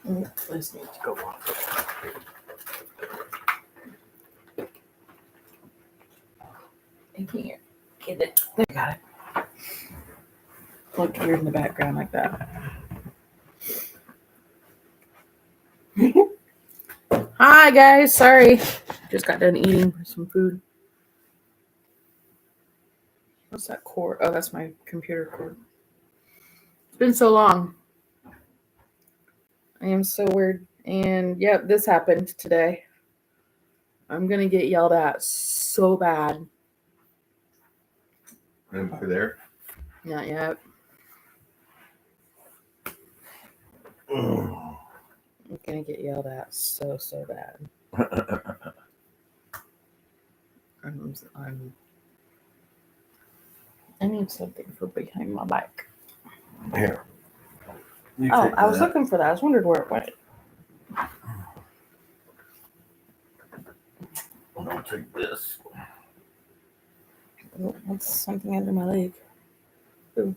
This needs to go off. I can't get it. There, got it. Look here in the background like that. Hi guys, sorry. Just got done eating some food. What's that cord? Oh, that's my computer cord. It's been so long. I am so weird. And yep, this happened today. I'm gonna get yelled at so bad. Over there? Not yet. Oh. I'm gonna get yelled at so bad. I need something for behind my back. Here. Oh, I was looking for that. I was wondering where it went. I'll take this. Oh, that's something under my leg. Ooh.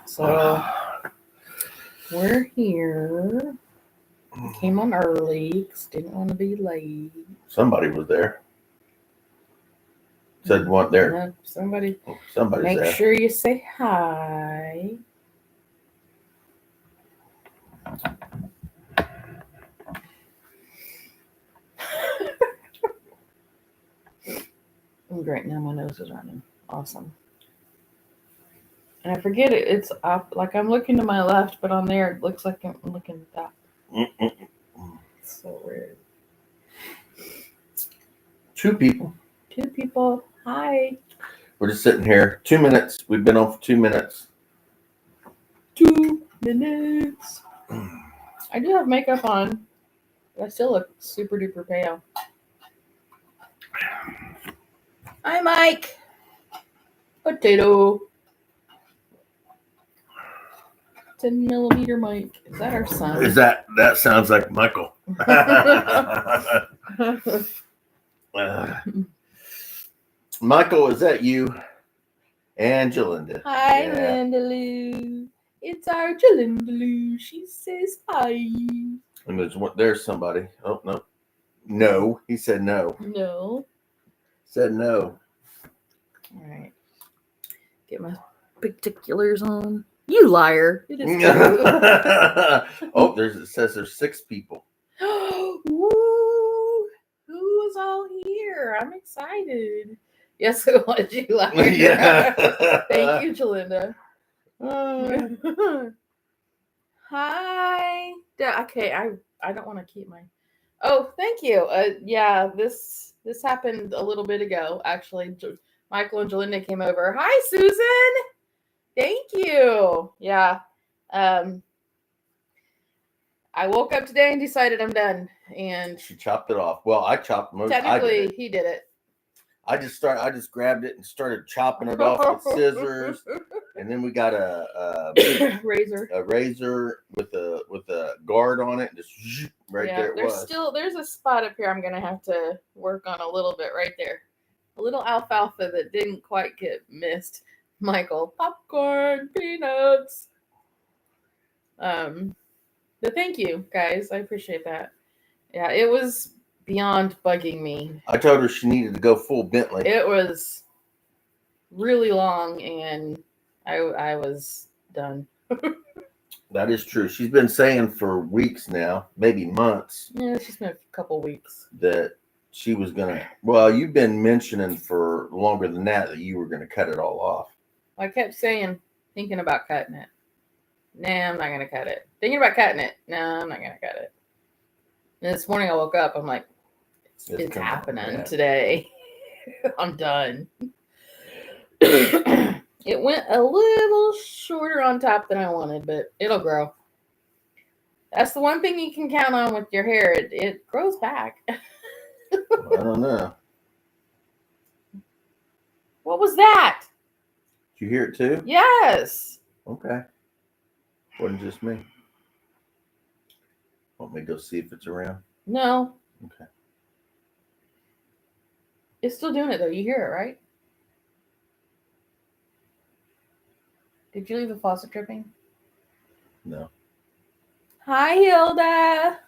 So we're here. Came on early because didn't want to be late. Somebody was there. Said what there? No, somebody's Make there. Sure you say hi. Great, now my nose is running. Awesome. And I forget it. It's up. Like I'm looking to my left, but on there it looks like I'm looking back. It's so weird. Two people. Hi. We're just sitting here. 2 minutes. We've been on for 2 minutes. 2 minutes. I do have makeup on. But I still look super duper pale. Hi, Mike. Potato. 10mm mic. Is that our son? That sounds like Michael. Michael, is that you? And Jalinda. Hi, Lindaloo. It's our Jalindaloo. She says hi. And there's somebody. Oh, no. No. He said no. No. Said no. All right. Get my particulars on. You liar. It is true. Oh, it says there's 6 people. Woo! Who was all here? I'm excited. Yes, it was you liar. Yeah. Thank you, Jalinda. Hi. Okay, I don't want to keep my. Oh, thank you. Yeah, this happened a little bit ago. Actually, Michael and Jalinda came over. Hi, Susan. Thank you. Yeah. I woke up today and decided I'm done. And she chopped it off. Well, I chopped most. Technically, he did it. I just grabbed it and started chopping it off with scissors, and then we got a razor. A razor with a guard on it, and just right there. There's a spot up here I'm gonna have to work on a little bit right there. A little alfalfa that didn't quite get missed. Michael, popcorn, peanuts. But thank you guys, I appreciate that. Yeah, it was beyond bugging me. I told her she needed to go full Bentley. It was really long, and I was done. That is true. She's been saying for weeks now, maybe months. Yeah, it's just been a couple weeks. That she was gonna. Well, you've been mentioning for longer than that you were gonna cut it all off. I kept thinking about cutting it. Nah, I'm not gonna cut it. Thinking about cutting it. No, I'm not gonna cut it. And this morning I woke up, I'm like, it's happening today. I'm done. It went a little shorter on top than I wanted, but it'll grow. That's the one thing you can count on with your hair. It grows back. Well, I don't know. What was that? Did you hear it too? Yes. Okay. Wasn't just me. Want me to go see if it's around? No. Okay. It's still doing it though. You hear it, right? Did you leave the faucet dripping? No. Hi, Hilda.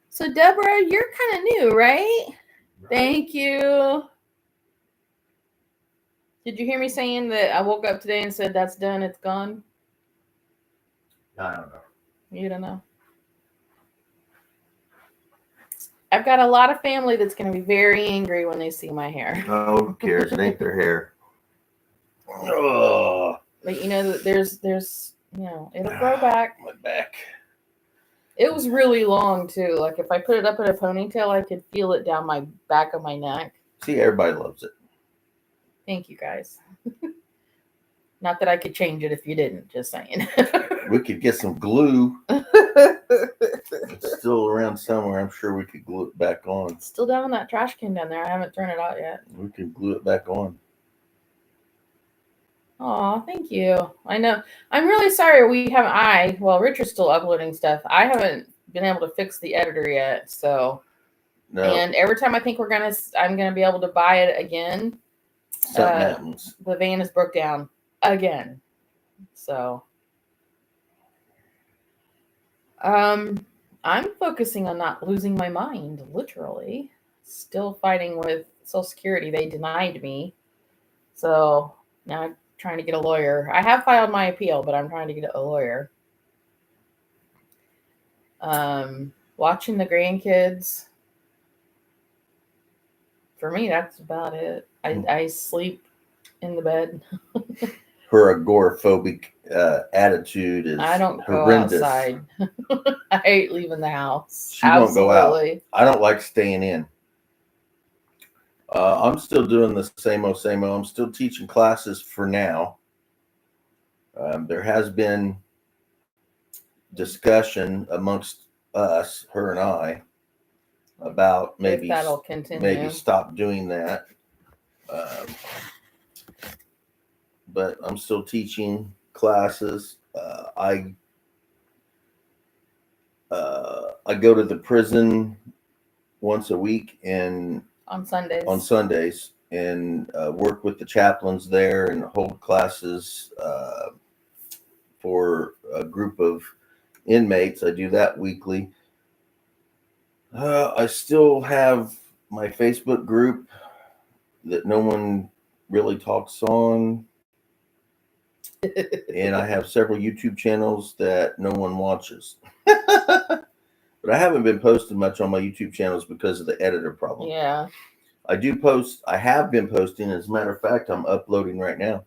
So, Deborah, you're kind of new, right? Thank you. Did you hear me saying that I woke up today and said, that's done, it's gone? I don't know. You don't know. I've got a lot of family that's going to be very angry when they see my hair. Oh, who cares? It ain't their hair. Oh. But you know, there's, it'll grow back. My back. It was really long too. Like if I put it up in a ponytail, I could feel it down my back of my neck. See, everybody loves it. Thank you guys. Not that I could change it if you didn't, just saying. We could get some glue. It's still around somewhere. I'm sure we could glue it back on. It's still down in that trash can down there. I haven't thrown it out yet. We can glue it back on. Oh, thank you. I know. I'm really sorry Richard's still uploading stuff. I haven't been able to fix the editor yet. So, no. And every time I think I'm gonna be able to buy it again, something happens. The van is broke down again. So, I'm focusing on not losing my mind, literally. Still fighting with Social Security. They denied me. So now I'm trying to get a lawyer. I have filed my appeal, but I'm trying to get a lawyer. Watching the grandkids. For me, that's about it. I sleep in the bed. Her agoraphobic attitude is I don't horrendous. Go outside. I hate leaving the house. She won't go out. I don't like staying in. I'm still doing the same old. I'm still teaching classes for now. There has been discussion amongst us, her and I, about maybe stop doing that. But I'm still teaching classes. I go to the prison once a week and on Sundays and work with the chaplains there and hold classes for a group of inmates. I do that weekly. I still have my Facebook group that no one really talks on. And I have several YouTube channels that no one watches. But I haven't been posting much on my YouTube channels because of the editor problem. Yeah. I do post. I have been posting. As a matter of fact, I'm uploading right now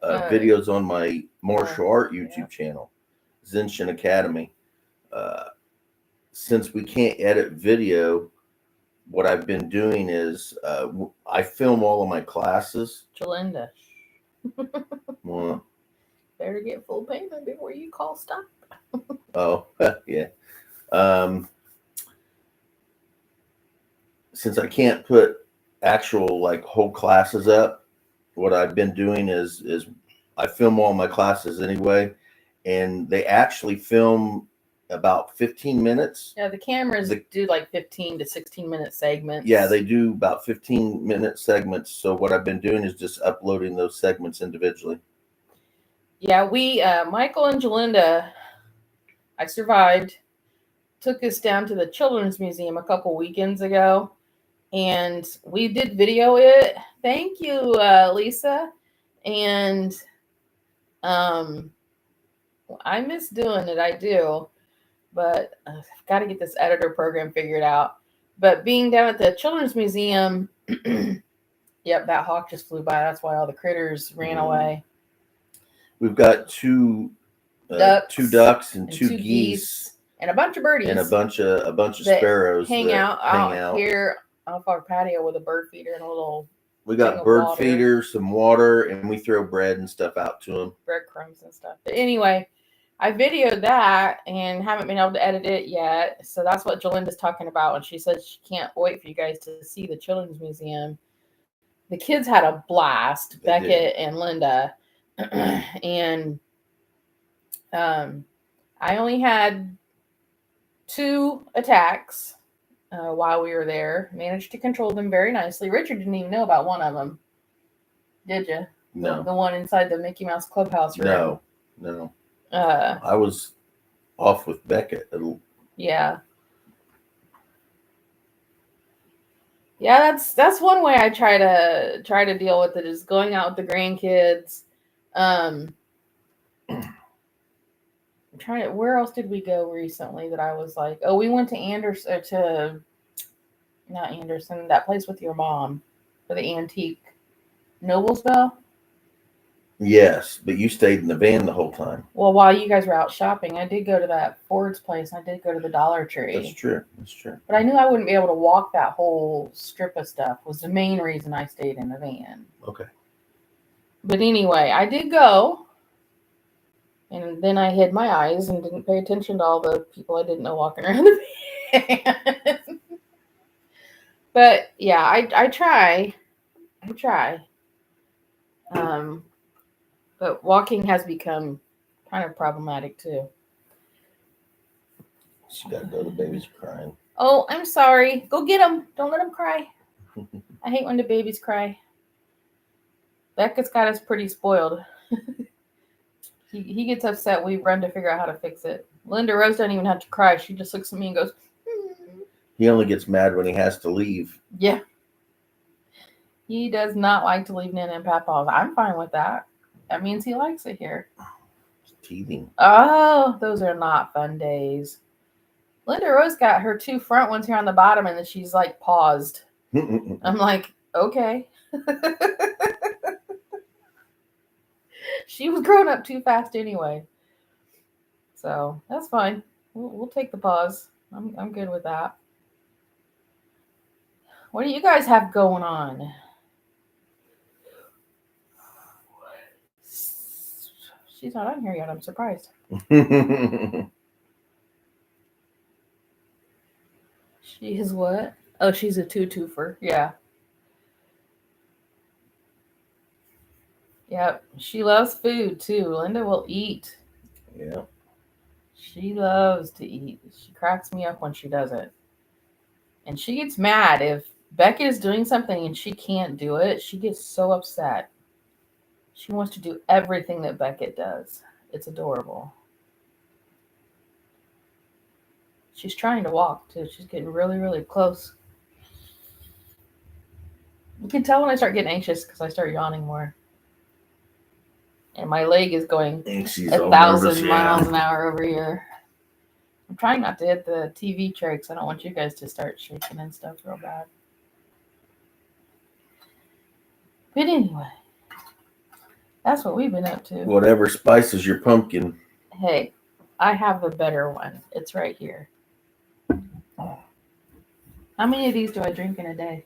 videos on my martial art YouTube channel, Zenshin Academy. Since we can't edit video, what I've been doing is I film all of my classes. Jalinda. Well, better get full payment before you call stop. Oh, yeah. Since I can't put actual like whole classes up, what I've been doing is I film all my classes anyway, and they actually film about 15 minutes. Yeah, the cameras do like 15 to 16-minute segments. Yeah, they do about 15-minute segments. So what I've been doing is just uploading those segments individually. Yeah, we, Michael and Jalinda, I survived, took us down to the Children's Museum a couple weekends ago, and we did video it. Thank you, Lisa. And I miss doing it. I do. But I've got to get this editor program figured out. But being down at the Children's Museum, yep, that hawk just flew by. That's why all the critters ran away. We've got two ducks and two geese and a bunch of birdies and a bunch of sparrows hang out here off our patio with a bird feeder and a little. We got bird feeders, some water, and we throw bread and stuff out to them. Breadcrumbs and stuff. But anyway, I videoed that and haven't been able to edit it yet. So that's what Jalinda's talking about. And she said she can't wait for you guys to see the Children's Museum. The kids had a blast, Beckett and Linda. And I only had 2 attacks while we were there. Managed to control them very nicely. Richard didn't even know about one of them. Did you? No. The one inside the Mickey Mouse Clubhouse room. No. I was off with Beckett. Yeah. Yeah, that's one way I try to deal with it, is going out with the grandkids. Where else did we go recently that I was like, oh, we went to not Anderson, that place with your mom for the antique. Noblesville? Yes, but you stayed in the van the whole time. Well, while you guys were out shopping, I did go to that Ford's place. I did go to the Dollar Tree. That's true. But I knew I wouldn't be able to walk that whole strip of stuff, was the main reason I stayed in the van. Okay. But anyway, I did go. And then I hid my eyes and didn't pay attention to all the people I didn't know walking around the van. But yeah, I try. But walking has become kind of problematic too. She got to go. The baby's crying. Oh, I'm sorry. Go get him. Don't let him cry. I hate when the babies cry. Becca's got us pretty spoiled. He gets upset. We run to figure out how to fix it. Linda Rose doesn't even have to cry. She just looks at me and goes, He only gets mad when he has to leave. Yeah. He does not like to leave Nana and Papa's. I'm fine with that. That means he likes it here. Teething. Oh, those are not fun days. Linda Rose got her 2 front ones here on the bottom, and then she's like paused. I'm like, okay. She was growing up too fast anyway. So that's fine. We'll take the pause. I'm good with that. What do you guys have going on? She's not on here yet. I'm surprised. She is what? Oh, she's a 2-twofer. Yeah. Yep. She loves food too. Linda will eat. Yeah. She loves to eat. She cracks me up when she does it. And she gets mad if Beckett is doing something and she can't do it. She gets so upset. She wants to do everything that Beckett does. It's adorable. She's trying to walk too. She's getting really, really close. You can tell when I start getting anxious because I start yawning more. And my leg is going 1,000 miles an hour over here. I'm trying not to hit the TV tray because I don't want you guys to start shaking and stuff real bad. But anyway, that's what we've been up to. Whatever spices your pumpkin. Hey, I have a better one. It's right here. How many of these do I drink in a day?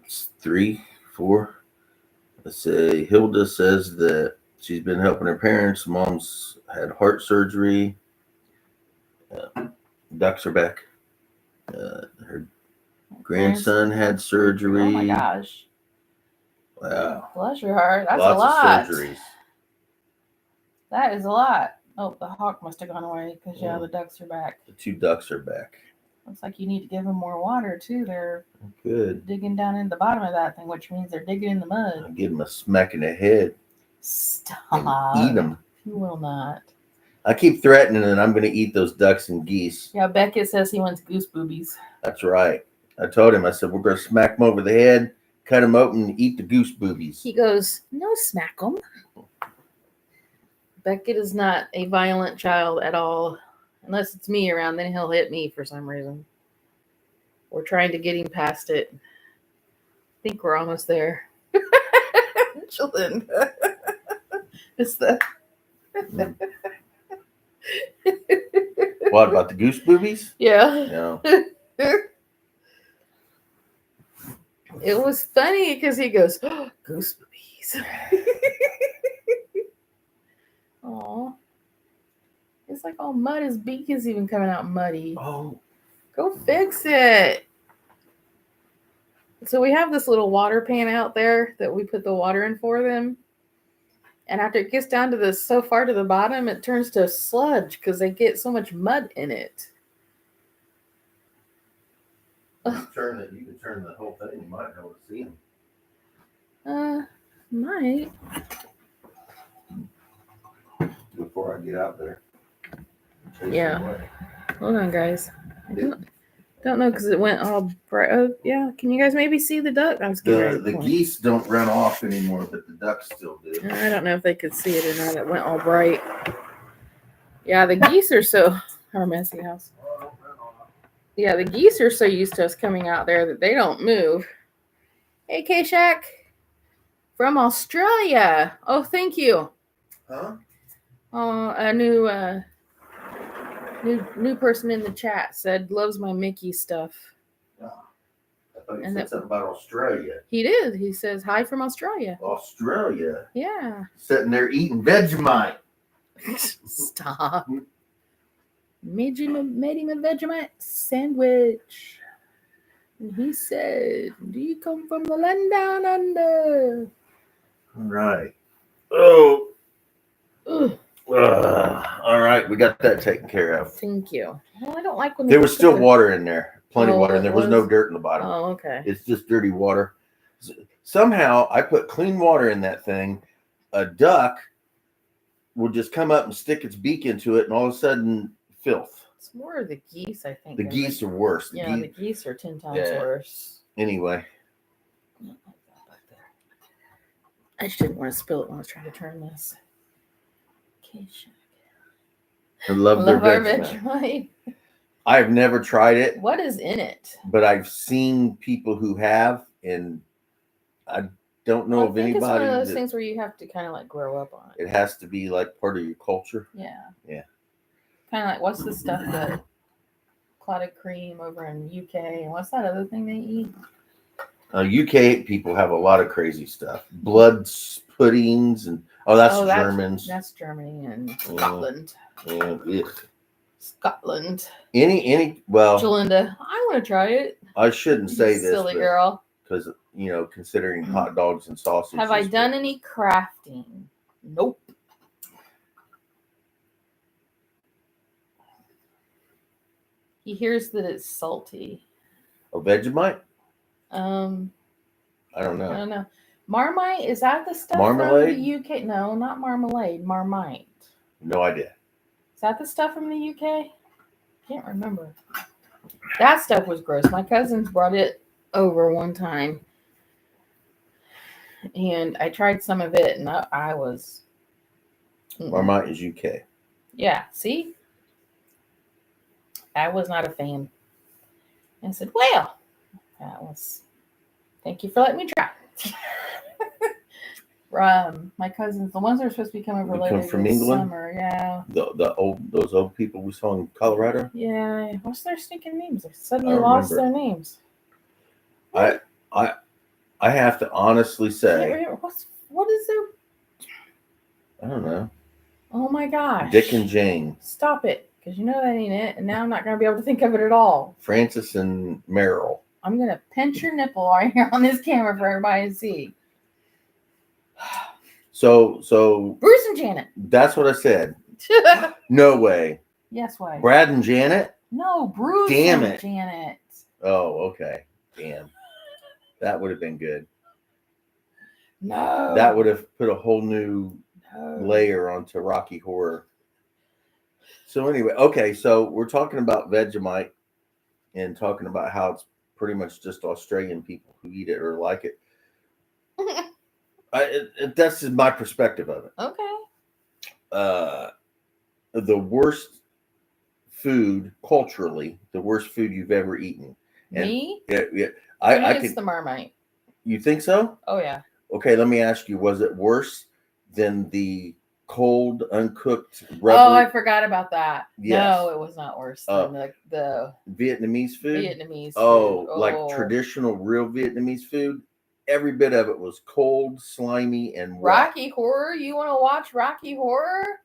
It's 3, 4. Let's say Hilda says that she's been helping her parents. Mom's had heart surgery. Ducks are back. Her grandson had surgery. Oh my gosh. Wow. Bless your heart. That's Lots a lot. of surgeries. That is a lot. Oh, the hawk must have gone away because, the ducks are back. The 2 ducks are back. Looks like you need to give them more water, too. They're good digging down in the bottom of that thing, which means they're digging in the mud. I'll give them a smack in the head. Stop. And eat them. You will not. I keep threatening that I'm going to eat those ducks and geese. Yeah, Beckett says he wants goose boobies. That's right. I told him, I said, we're going to smack them over the head, cut them open, and eat the goose boobies. He goes, no, smack them. Beckett is not a violent child at all. Unless it's me around, then he'll hit me for some reason. We're trying to get him past it. I think we're almost there. Children. It's the... What, about the goose boobies? Yeah. No. It was funny because he goes, oh, goose boobies. Aw. It's like all mud. His beak is even coming out muddy. Oh. Go fix it. So we have this little water pan out there that we put the water in for them. And after it gets down to so far to the bottom, it turns to sludge because they get so much mud in it. You can turn the whole thing. You might be able to see them. Might. Before I get out there. Yeah. Hold on, guys. I don't know because it went all bright. Oh, yeah. Can you guys maybe see the duck? I was getting ready to The point. geese don't run off anymore, but the ducks still do. I don't know if they could see it or not. It went all bright. Yeah, the geese are so our messy house. Yeah, the geese are so used to us coming out there that they don't move. Hey, K-Shack from Australia. Oh, thank you. Huh? A new person in the chat said loves my Mickey stuff. I thought you said something about Australia. He did. He says hi from Australia. Australia? Yeah. Sitting there eating Vegemite. Stop. Made him a Vegemite sandwich. And he said, do you come from the land down under? All right. Oh. All right. We got that taken care of. Thank you. Well, I don't like when there was still water in there. Plenty of water. And there was no dirt in the bottom. Oh, okay. It's just dirty water. Somehow I put clean water in that thing. A duck will just come up and stick its beak into it, and all of a sudden, filth. It's more of the geese, I think. The geese are worse. The geese are 10 times worse. Anyway. I just didn't want to spill it when I was trying to turn this. I love their Vegemite. I've never tried it. What is in it? But I've seen people who have, and I don't know of anybody. It's one of those things where you have to kind of like grow up on it. It has to be like part of your culture. Yeah. Yeah. Kind of like, what's the stuff that clotted cream over in UK, and what's that other thing they eat? UK people have a lot of crazy stuff. Blood puddings and that's Germans. That's Germany and Scotland. Yeah. Scotland. Well, Jalinda, I want to try it. I shouldn't say this, silly girl. Because considering hot dogs and sausage. Have I done any crafting? Nope. He hears that it's salty. A Vegemite? I don't know. Marmite, is that the stuff Marmalade? from the UK? No, not marmalade. Marmite. No idea. Is that the stuff from the UK? Can't remember. That stuff was gross. My cousins brought it over one time, and I tried some of it, and I was. Marmite is UK. Yeah. See, I was not a fan. And I said, "Well, that was. Thank you for letting me try." My cousins, the ones that are supposed to be coming over later from England? Summer, yeah. Those old people we saw in Colorado? Yeah. What's their stinking names? They suddenly lost their names. I have to honestly say. What is their? I don't know. Oh my gosh. Dick and Jane. Stop it, because you know that ain't it, and now I'm not going to be able to think of it at all. Francis and Merrill. I'm going to pinch your nipple right here on this camera for everybody to see. So Bruce and Janet. That's what I said. No way. Yes, way. Brad and Janet? No, Bruce and Janet. Oh, okay. Damn. That would have been good. No. That would have put a whole new layer onto Rocky Horror. So anyway, okay, so we're talking about Vegemite and talking about how it's pretty much just Australian people who eat it or like it. That's my perspective of it. Okay. The worst food culturally, the worst food you've ever eaten. Me? Yeah. I think it's the Marmite. You think so? Oh yeah. Okay, let me ask you: was it worse than the cold, uncooked rubber? Oh, I forgot about that. Yes. No, it was not worse than the Vietnamese food. Oh, like traditional, real Vietnamese food. Every bit of it was cold, slimy, and wet. Rocky Horror. You want to watch Rocky Horror?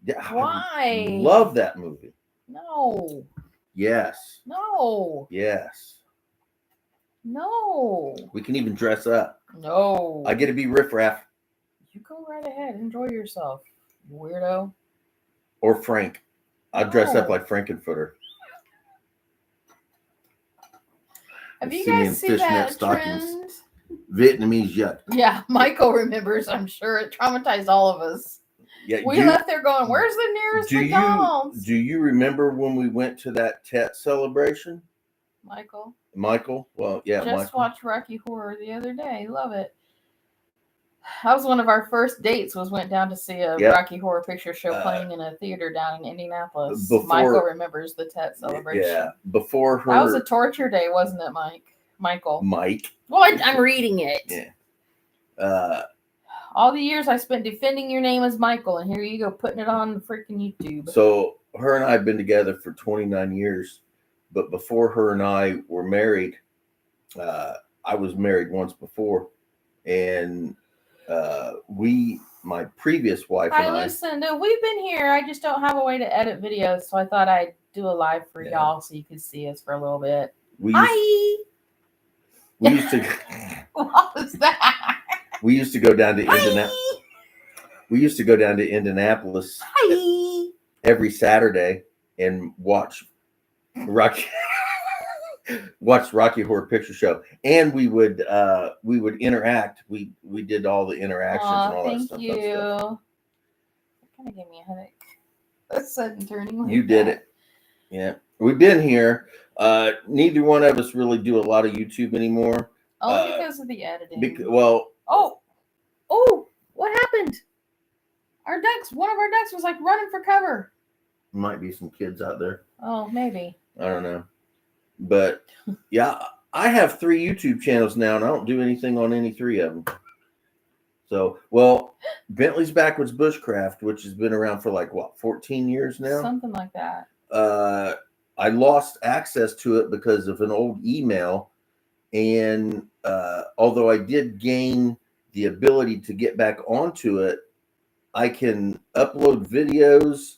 Yeah, why? I love that movie. No. Yes. No. Yes. No. We can even dress up. No. I get to be riffraff. You go right ahead. Enjoy yourself, weirdo. Or Frank. I dress up like Frankenfooter. Have you Simeon guys seen that trend? Vietnamese yuck. Yeah, Michael remembers. I'm sure it traumatized all of us. Yeah, we left there going, "Where's the nearest McDonald's?" Do you remember when we went to that Tet celebration? Michael? Well, yeah, Just watched Rocky Horror the other day. Love it. That was one of our first dates. Went down to see a Rocky Horror Picture Show playing in a theater down in Indianapolis. Michael remembers the Tet celebration. Yeah, before her. That was a torture day, wasn't it, Michael? Mike. Well, I'm reading it. Yeah. All the years I spent defending your name as Michael, and here you go putting it on freaking YouTube. So her and I have been together for 29 years, but before her and I were married, I was married once before, and my previous wife and I. Listen, we've been here. I just don't have a way to edit videos, so I thought I'd do a live for y'all so you could see us for a little bit. We used to. What was that? We used to go down to Indianapolis. We used to go down to Indianapolis every Saturday and watch Rocky Horror Picture Show, and we would interact. We did all the interactions and all that stuff. Thank you. That kind of gave me a headache. That's sudden turning. You did it. Yeah, we've been here. Neither one of us really do a lot of YouTube anymore. Only because of the editing. Oh, what happened? One of our ducks was like running for cover. Might be some kids out there. Oh, maybe. I don't know. But yeah, I have 3 YouTube channels now, and I don't do anything on any 3 of them. So, Bentleys Backswoods Bushcraft, which has been around for 14 years now? Something like that. I lost access to it because of an old email. And although I did gain the ability to get back onto it, I can upload videos,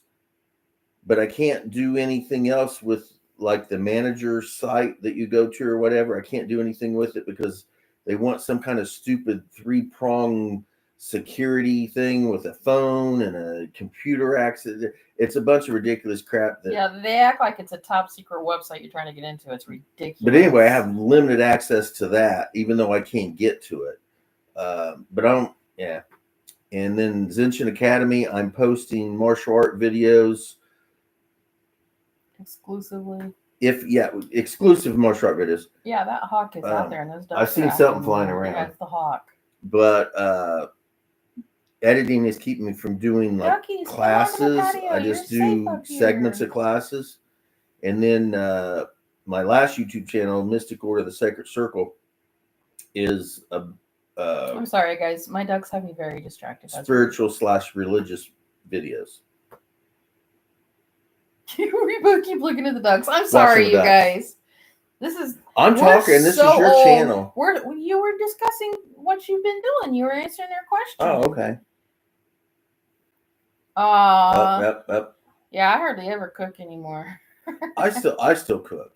but I can't do anything else with the manager site that you go to or whatever. I can't do anything with it because they want some kind of stupid 3-prong security thing with a phone and a computer access. It's a bunch of ridiculous crap. They act like it's a top secret website you're trying to get into. It's ridiculous. But anyway, I have limited access to that, even though I can't get to it. But I don't. Yeah. And then Zenshin Academy, I'm posting martial art videos. Exclusively. Exclusive martial art videos. Yeah, that hawk is out there, and those dogs. I've seen something flying around. That's the hawk. But editing is keeping me from doing classes. I just do segments of classes, and then my last YouTube channel, Mystic Order: The Sacred Circle, is a. I'm sorry, guys. My ducks have me very distracted. Spiritual/religious videos. We both keep looking at the ducks. I'm sorry, you guys. I'm talking. This is your channel. You were discussing what you've been doing. You were answering their question. Oh, okay. Yep. Yeah, I hardly ever cook anymore. I still cook.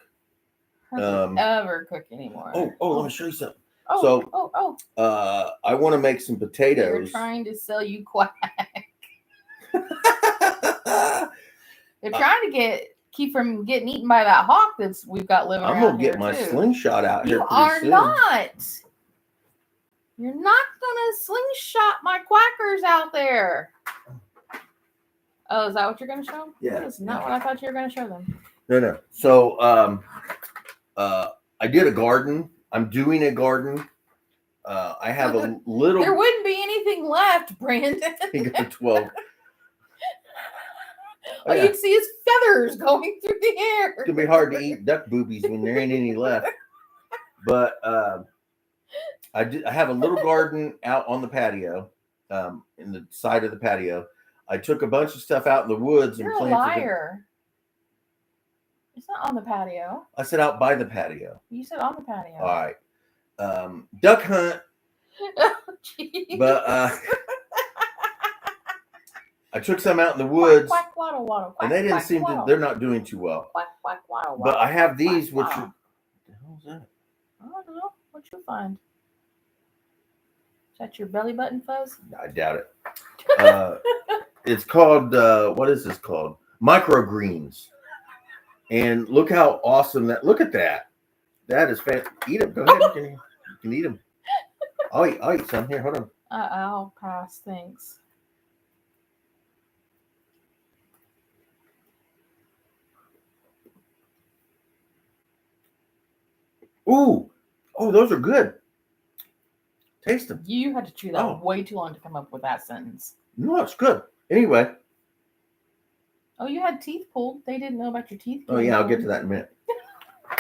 Ever cook anymore. Let me show you something. I want to make some potatoes. They're trying to sell you quack. They're trying to keep from getting eaten by that hawk we've got living around here. I'm gonna get my slingshot out here. You are not. You're not gonna slingshot my quackers out there. Oh, is that what you're gonna show them? Yeah. That's not what I thought you were gonna show them. No. So I did a garden. I'm doing a garden. I have a little. There wouldn't be anything left, Brandon. You got 12. All you'd see is feathers going through the air. It's gonna be hard to eat duck boobies when there ain't any left. But I have a little garden out on the patio, in the side of the patio. I took a bunch of stuff out in the woods and planted. You're a liar. It's not on the patio. I said out by the patio. You said on the patio. All right. Duck hunt. Oh, geez. But I took some out in the woods, quack, quack, waddle, waddle, quack, and they didn't quack, seem waddle. to. They're not doing too well. Quack, quack, waddle, but I have these, quack, which waddle. What the hell is that? I don't know. What'd you find? Is that your belly button fuzz? I doubt it. It's called. What is this called? Microgreens. And look how awesome that. Look at that. That is fantastic. Eat them. Go ahead. You can eat them. I'll eat some. Here, hold on. I'll pass. Thanks. Ooh. Oh, those are good. Taste them. You had to chew that way too long to come up with that sentence. No, it's good. Anyway. Oh, you had teeth pulled. They didn't know about your teeth. Oh, yeah. I'll get to that in a minute.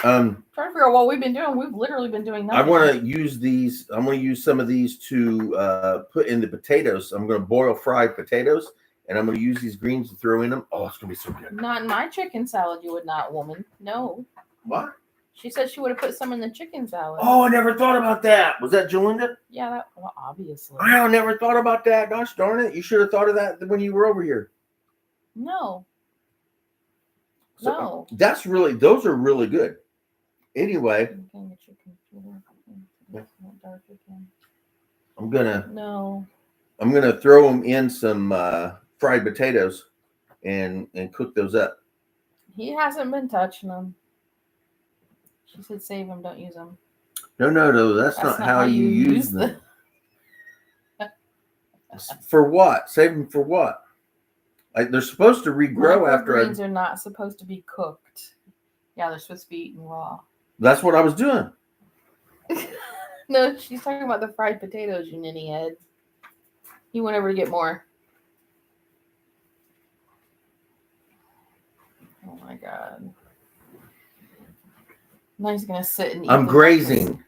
Trying to figure out what we've been doing. We've literally been doing nothing. I want to use these. I'm going to use some of these to put in the potatoes. I'm going to boil fried potatoes, and I'm going to use these greens to throw in them. Oh, it's going to be so good. Not in my chicken salad, you would not, woman. No. What? She said she would have put some in the chicken salad. Oh, I never thought about that. Was that Jolinda? Yeah, well, obviously. I never thought about that. Gosh darn it. You should have thought of that when you were over here. No. So, no. Those are really good. Anyway. I'm gonna throw them in some fried potatoes and cook those up. He hasn't been touching them. She said save them, don't use them. No, that's not how you use them. For what? Save them for what? Like they're supposed to regrow after. Greens are not supposed to be cooked. Yeah, they're supposed to be eaten raw. That's what I was doing. No, she's talking about the fried potatoes, you ninny head. He went over to get more. Oh my god. Now he's gonna sit and eat. I'm grazing.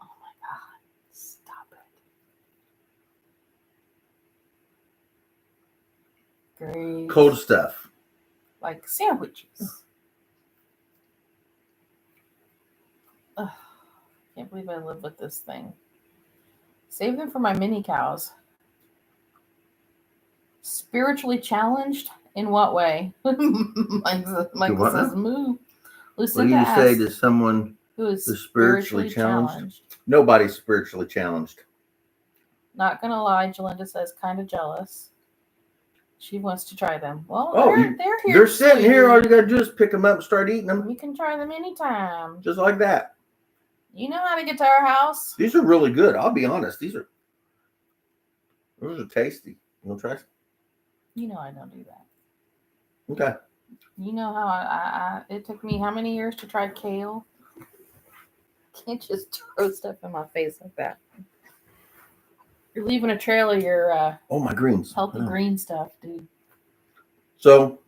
Oh my god. Stop it. Graze. Cold stuff. Like sandwiches. Ugh. Can't believe I live with this thing. Save them for my mini cows. Spiritually challenged? In what way? Michael says move. Lucinda what do you say to someone who is spiritually challenged? Nobody's spiritually challenged. Not gonna lie, Jolinda says kind of jealous. She wants to try them. Well, they're here. They're sitting here. All you gotta do is pick them up and start eating them. You can try them anytime. Just like that. You know how to get to our house. These are really good. I'll be honest. Those are tasty. You want to try some? You know I don't do that. Okay. You know how it took me how many years to try kale? Can't just throw stuff in my face like that. You're leaving a trail of your my greens. Healthy green stuff, dude. So,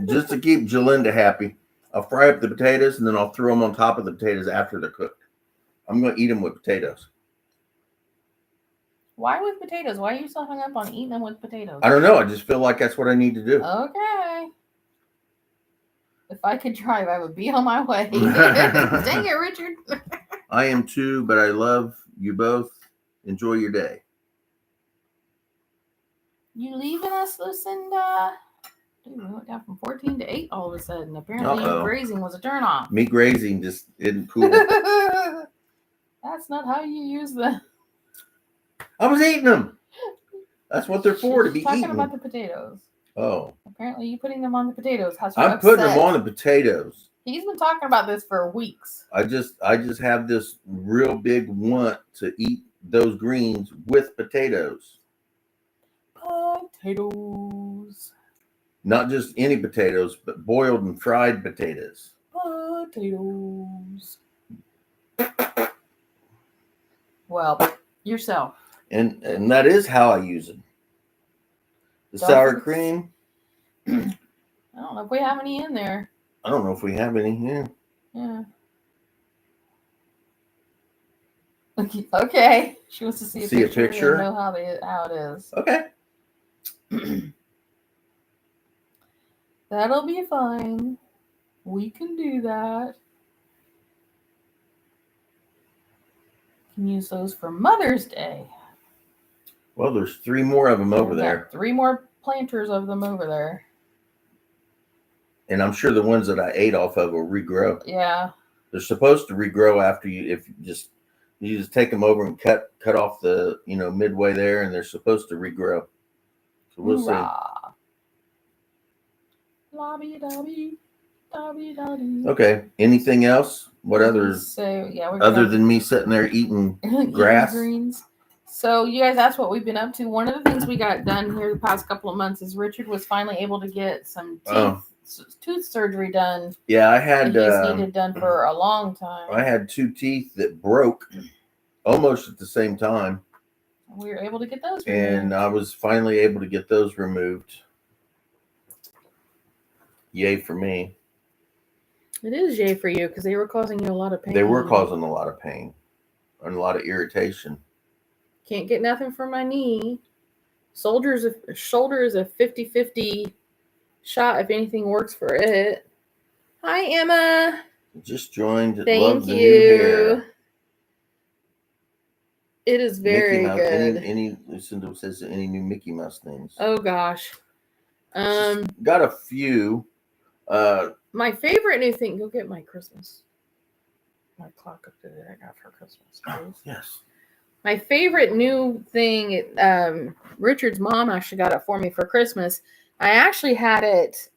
just to keep Jolinda happy, I'll fry up the potatoes and then I'll throw them on top of the potatoes after they're cooked. I'm going to eat them with potatoes. Why with potatoes? Why are you so hung up on eating them with potatoes? I don't know. I just feel like that's what I need to do. Okay. If I could drive, I would be on my way. Dang it, Richard. I am too, but I love you both. Enjoy your day. You leaving us, Lucinda? Dude, we went down from 14 to 8 all of a sudden. Apparently, grazing was a turnoff. Me grazing just isn't cool. That's not how you use them. I was eating them. That's what they're for, to be eaten. Talking about the potatoes. Oh. Apparently, you putting them on the potatoes. I'm putting them on the potatoes. He's been talking about this for weeks. I just have this real big want to eat those greens with potatoes. Potatoes. Not just any potatoes, but boiled and fried potatoes. Potatoes. Well, yourself. And that is how I use it. The sour cream. I don't know if we have any in there. I don't know if we have any here. Yeah. Okay. She wants to see a picture. And know how it is. Okay. That'll be fine. We can do that. Can use those for Mother's Day. Well, there's 3 more of them over there. 3 more planters of them over there. And I'm sure the ones that I ate off of will regrow. Yeah. They're supposed to regrow after you just take them over and cut off the midway there, and they're supposed to regrow. So we'll see. Okay. Anything else? What other? So yeah, other than me sitting there eating grass, greens. So you guys asked what we've been up to. One of the things we got done here the past couple of months is Richard was finally able to get some tooth surgery done. Yeah, I had that he's needed done for a long time. I had 2 teeth that broke almost at the same time. We were able to get those removed. And I was finally able to get those removed. Yay for me. It is yay for you because they were causing you a lot of pain. They were causing a lot of pain and a lot of irritation. Can't get nothing for my knee. Shoulder is a 50-50 shot if anything works for it. Hi, Emma. Just joined. Thank Love the you. new hair. It is very Mouse, good. Lucinda says any new Mickey Mouse things. Oh gosh. Got a few. My favorite new thing. Go get my Christmas. My clock up there that I got for Christmas. Oh, yes. My favorite new thing. Richard's mom actually got it for me for Christmas. I actually had it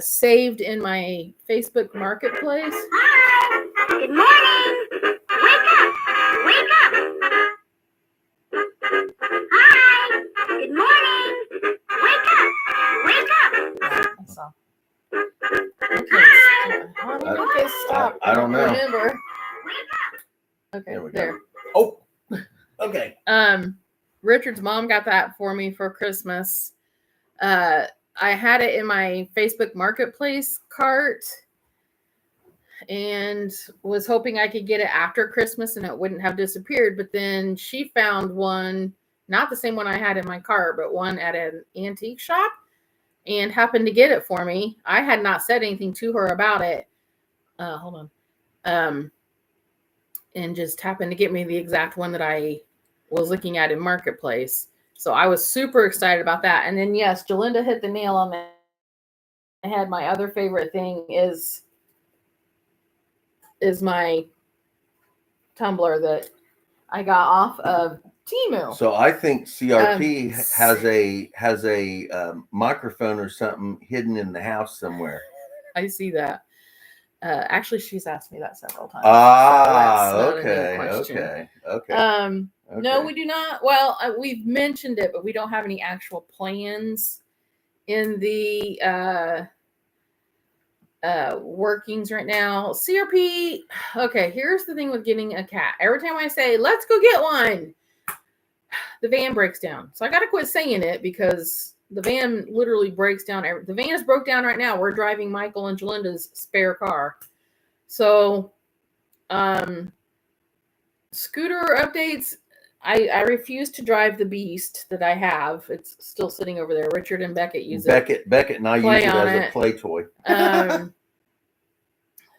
saved in my Facebook Marketplace. Hi, good morning. Wake up. Hi, good morning. Wake up. That's all. Okay, stop. I don't know. Remember. Okay, there. Oh, okay. Richard's mom got that for me for Christmas. I had it in my Facebook Marketplace cart and was hoping I could get it after Christmas and it wouldn't have disappeared. But then she found one, not the same one I had in my cart, but one at an antique shop and happened to get it for me. I had not said anything to her about it. Hold on. And just happened to get me the exact one that I was looking at in Marketplace. So I was super excited about that. And then, yes, Jolinda hit the nail on the head. My other favorite thing is my tumbler that I got off of Temu. So I think CRP has a microphone or something hidden in the house somewhere. I see that. Actually, she's asked me that several times. Okay. No, we do not. Well, we've mentioned it, but we don't have any actual plans in the workings right now. CRP. Okay, here's the thing with getting a cat. Every time I say, let's go get one, the van breaks down. So I got to quit saying it because the van literally breaks down. The van is broke down right now. We're driving Michael and Jolinda's spare car. So, scooter updates. I refuse to drive the beast that I have. It's still sitting over there. Richard and Beckett use it. Beckett and I use it as a play toy.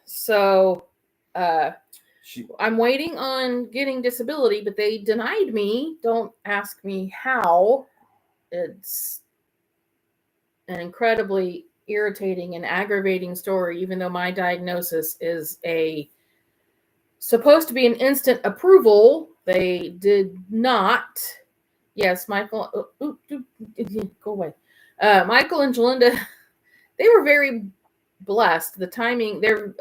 So, I'm waiting on getting disability, but they denied me. Don't ask me how. It's an incredibly irritating and aggravating story, even though my diagnosis is supposed to be an instant approval. They did not. Yes, Michael. Go away. Michael and Jolinda, they were very blessed. The timing, their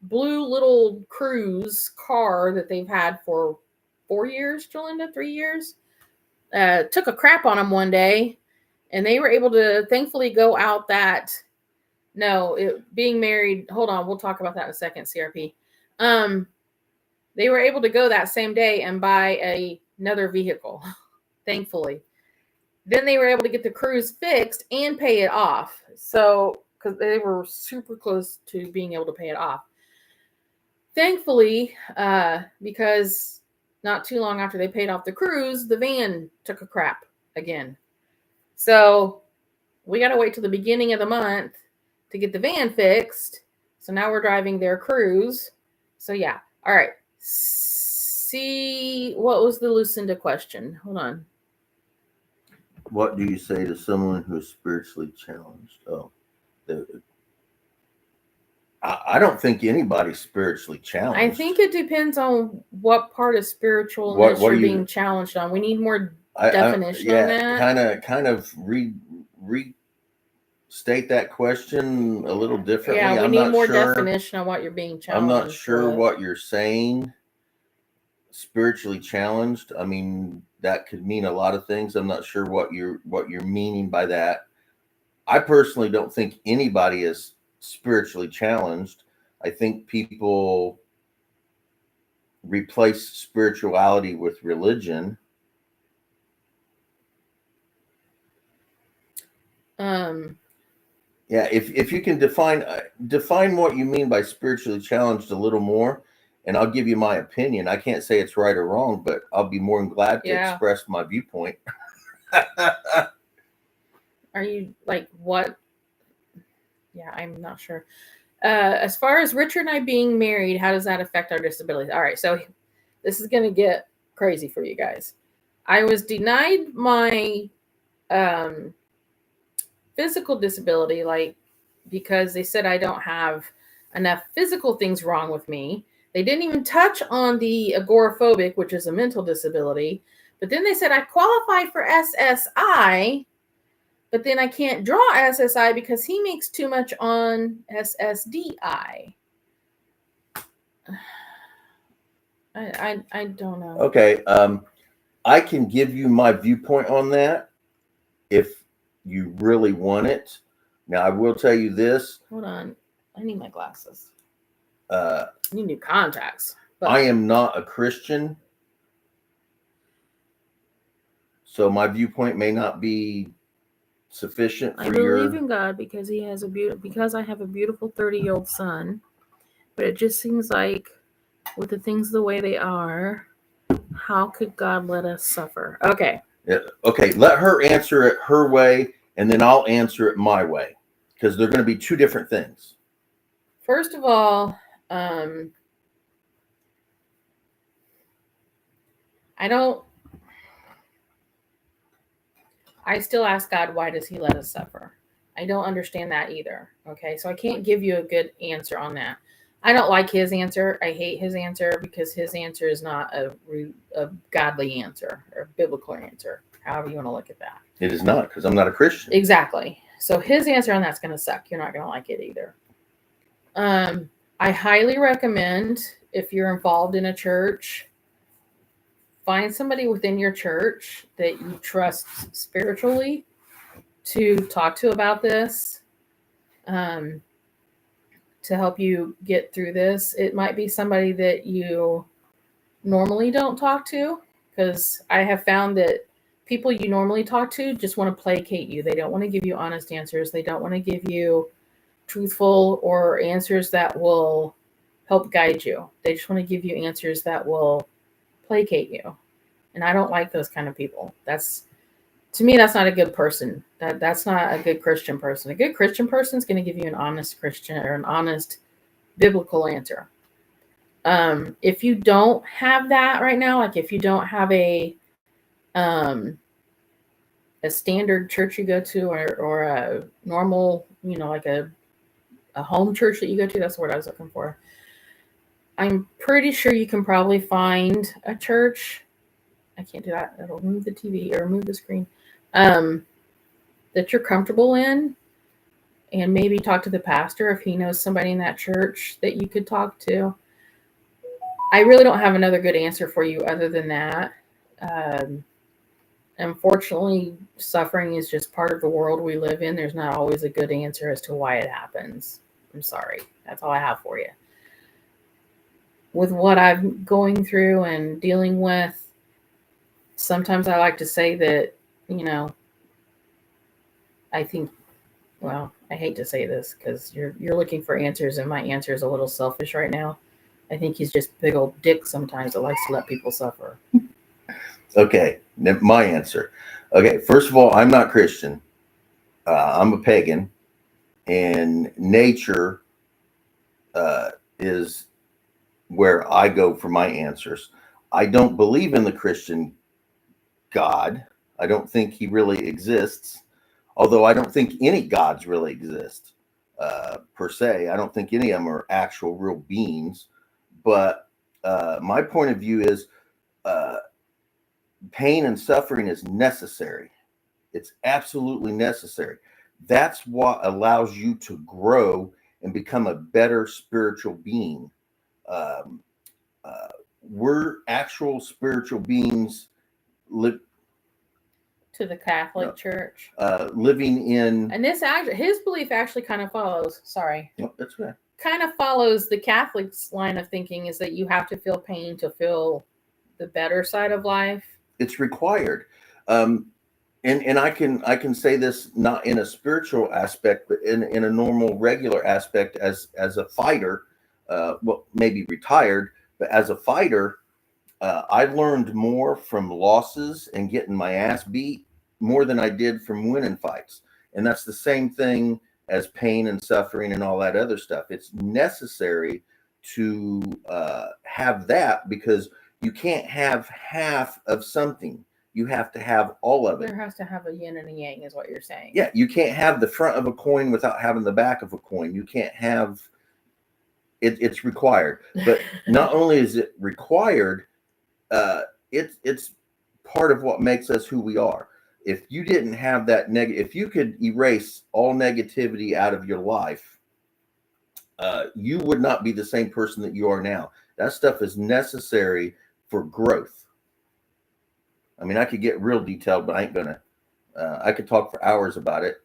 blue little cruise car that they've had for 4 years, Jolinda, 3 years, took a crap on them one day, and they were able to thankfully go out being married. Hold on, we'll talk about that in a second, CRP. They were able to go that same day and buy another vehicle, thankfully. Then they were able to get the cruise fixed and pay it off. So, because they were super close to being able to pay it off. Thankfully, because not too long after they paid off the cruise, the van took a crap again. So we got to wait till the beginning of the month to get the van fixed. So now we're driving their cruise. So yeah. All right. See, what was the Lucinda question? Hold on. What do you say to someone who is spiritually challenged? Oh, I don't think anybody's spiritually challenged. I think it depends on what part of spiritualness you're being challenged on. We need more definition on that. Kind of restate state that question a little differently. Yeah, we I'm need not more sure. definition on what you're being challenged. I'm not sure with. what you're saying. Spiritually challenged. I mean, that could mean a lot of things. I'm not sure what you're meaning by that. I personally don't think anybody is spiritually challenged. I think people replace spirituality with religion. Yeah, if you can define what you mean by spiritually challenged a little more, and I'll give you my opinion. I can't say it's right or wrong, but I'll be more than glad to express my viewpoint. Are you like what? Yeah, I'm not sure. As far as Richard and I being married, how does that affect our disabilities? All right, so this is going to get crazy for you guys. I was denied my physical disability, because they said I don't have enough physical things wrong with me. They didn't even touch on the agoraphobic, which is a mental disability. But then they said I qualify for SSI, but then I can't draw SSI because he makes too much on SSDI. I don't know. Okay, I can give you my viewpoint on that if you really want it. Now, I will tell you this. Hold on. I need my glasses. I need new contacts. But I am not a Christian, so my viewpoint may not be sufficient for I believe in God because he has because I have a beautiful 30-year-old son, but it just seems like with the things the way they are, how could God let us suffer? Okay. Yeah, okay, let her answer it her way, and then I'll answer it my way, because they're going to be two different things. First of all, I still ask God, why does he let us suffer? I don't understand that either. Okay, so I can't give you a good answer on that. I don't like his answer. I hate his answer because his answer is not a godly answer or a biblical answer, however you want to look at that. It is not, because I'm not a Christian. Exactly. So his answer on that's going to suck. You're not going to like it either. I highly recommend, if you're involved in a church, find somebody within your church that you trust spiritually to talk to about this, to help you get through this. It might be somebody that you normally don't talk to, because I have found that people you normally talk to just want to placate you. They don't want to give you honest answers. They don't want to give you truthful or answers that will help guide you. They just want to give you answers that will placate you. And I don't like those kind of people. To me, that's not a good person. That's not a good Christian person. A good Christian person is going to give you an honest Christian or an honest biblical answer. If you don't have that right now, like if you don't have a standard church you go to, or a normal, like a home church that you go to, that's the word I was looking for. I'm pretty sure you can probably find a church. I can't do that. It'll move the TV or move the screen. That you're comfortable in, and maybe talk to the pastor if he knows somebody in that church that you could talk to. I really don't have another good answer for you other than that. Unfortunately, suffering is just part of the world we live in. There's not always a good answer as to why it happens. I'm sorry. That's all I have for you. With what I'm going through and dealing with, sometimes I like to say that, I think, well, I hate to say this because you're looking for answers, and my answer is a little selfish right now. I think he's just a big old dick sometimes that likes to let people suffer. Okay, my answer. Okay, first of all, I'm not Christian. I'm a pagan, and nature is where I go for my answers. I don't believe in the Christian God. I don't think he really exists, although I don't think any gods really exist per se. I don't think any of them are actual real beings. But my point of view is pain and suffering is necessary. It's absolutely necessary. That's what allows you to grow and become a better spiritual being. Um, we're actual spiritual beings to the Catholic Church. Living in, and this actually, his belief actually kind of follows. Sorry, that's right. Kind of follows the Catholic's line of thinking is that you have to feel pain to feel the better side of life. It's required. And I can say this not in a spiritual aspect, but in a normal, regular aspect as a fighter, well, maybe retired, but as a fighter, I learned more from losses and getting my ass beat more than I did from winning fights. And that's the same thing as pain and suffering and all that other stuff. It's necessary to have that, because you can't have half of something. You have to have all of it. There has to have a yin and a yang, is what you're saying. Yeah, you can't have the front of a coin without having the back of a coin. You can't have it. It's required. But not only is it required, it's part of what makes us who we are. If you didn't have that if you could erase all negativity out of your life, you would not be the same person that you are now. That stuff is necessary for growth. I mean, I could get real detailed, but I ain't gonna. I could talk for hours about it.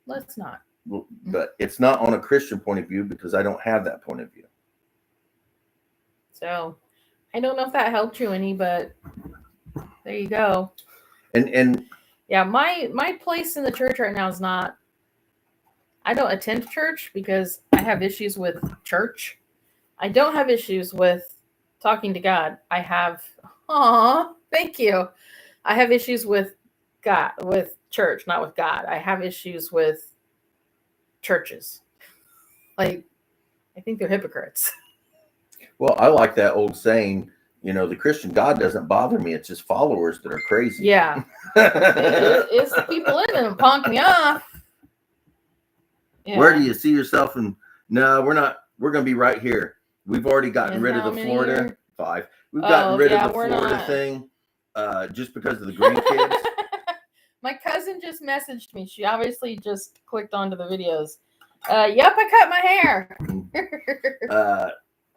Let's not. But it's not on a Christian point of view, because I don't have that point of view. So, I don't know if that helped you any, but there you go. And yeah, my place in the church right now is not. I don't attend church because I have issues with church. I don't have issues with talking to God. I have. Thank you. I have issues with God, with church, not with God. I have issues with churches. Like, I think they're hypocrites. Well, I like that old saying, the Christian God doesn't bother me. It's just followers that are crazy. Yeah. It's the people in them punk me off. Yeah. Where do you see yourself? And no, we're not. We're going to be right here. We've already gotten rid of the Florida. Years? 5. We've gotten rid of the Florida not. Thing just because of the grandkids. My cousin just messaged me. She obviously just clicked onto the videos. Yep, I cut my hair.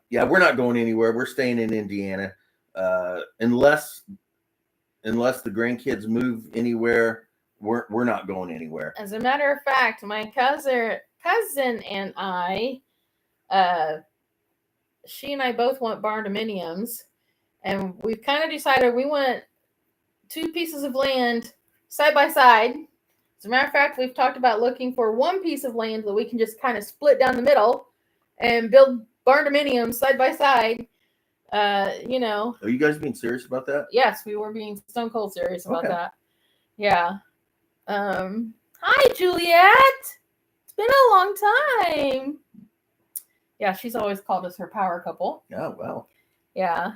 Yeah, we're not going anywhere. We're staying in Indiana, unless the grandkids move anywhere. We're not going anywhere. As a matter of fact, my cousin and I, she and I both want barndominiums, and we've kind of decided we want 2 pieces of land side by side. As a matter of fact, we've talked about looking for 1 piece of land that we can just kind of split down the middle and build barndominiums side by side. Are you guys being serious about that? Yes, we were being stone cold serious about that. Yeah. Hi, Juliet. It's been a long time. Yeah, she's always called us her power couple. Oh, well. Yeah.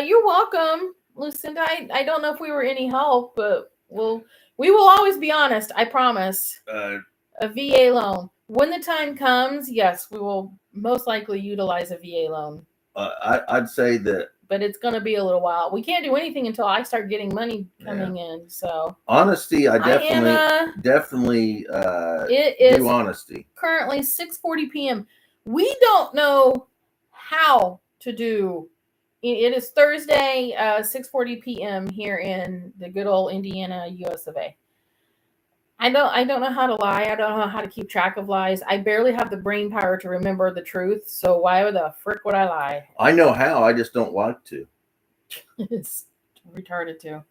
You're welcome, Lucinda. I don't know if we were any help, but we will always be honest. I promise. A VA loan. When the time comes, yes, we will most likely utilize a VA loan. I'd say that. But it's going to be a little while. We can't do anything until I start getting money coming in. So honesty, I definitely do honesty. Currently 6:40 p.m. We don't know how to do. It is Thursday, 6:40 p.m. here in the good old Indiana, US of A. I don't know how to lie. I don't know how to keep track of lies. I barely have the brain power to remember the truth. So why the frick would I lie? I know how. I just don't like to. It's retarded too.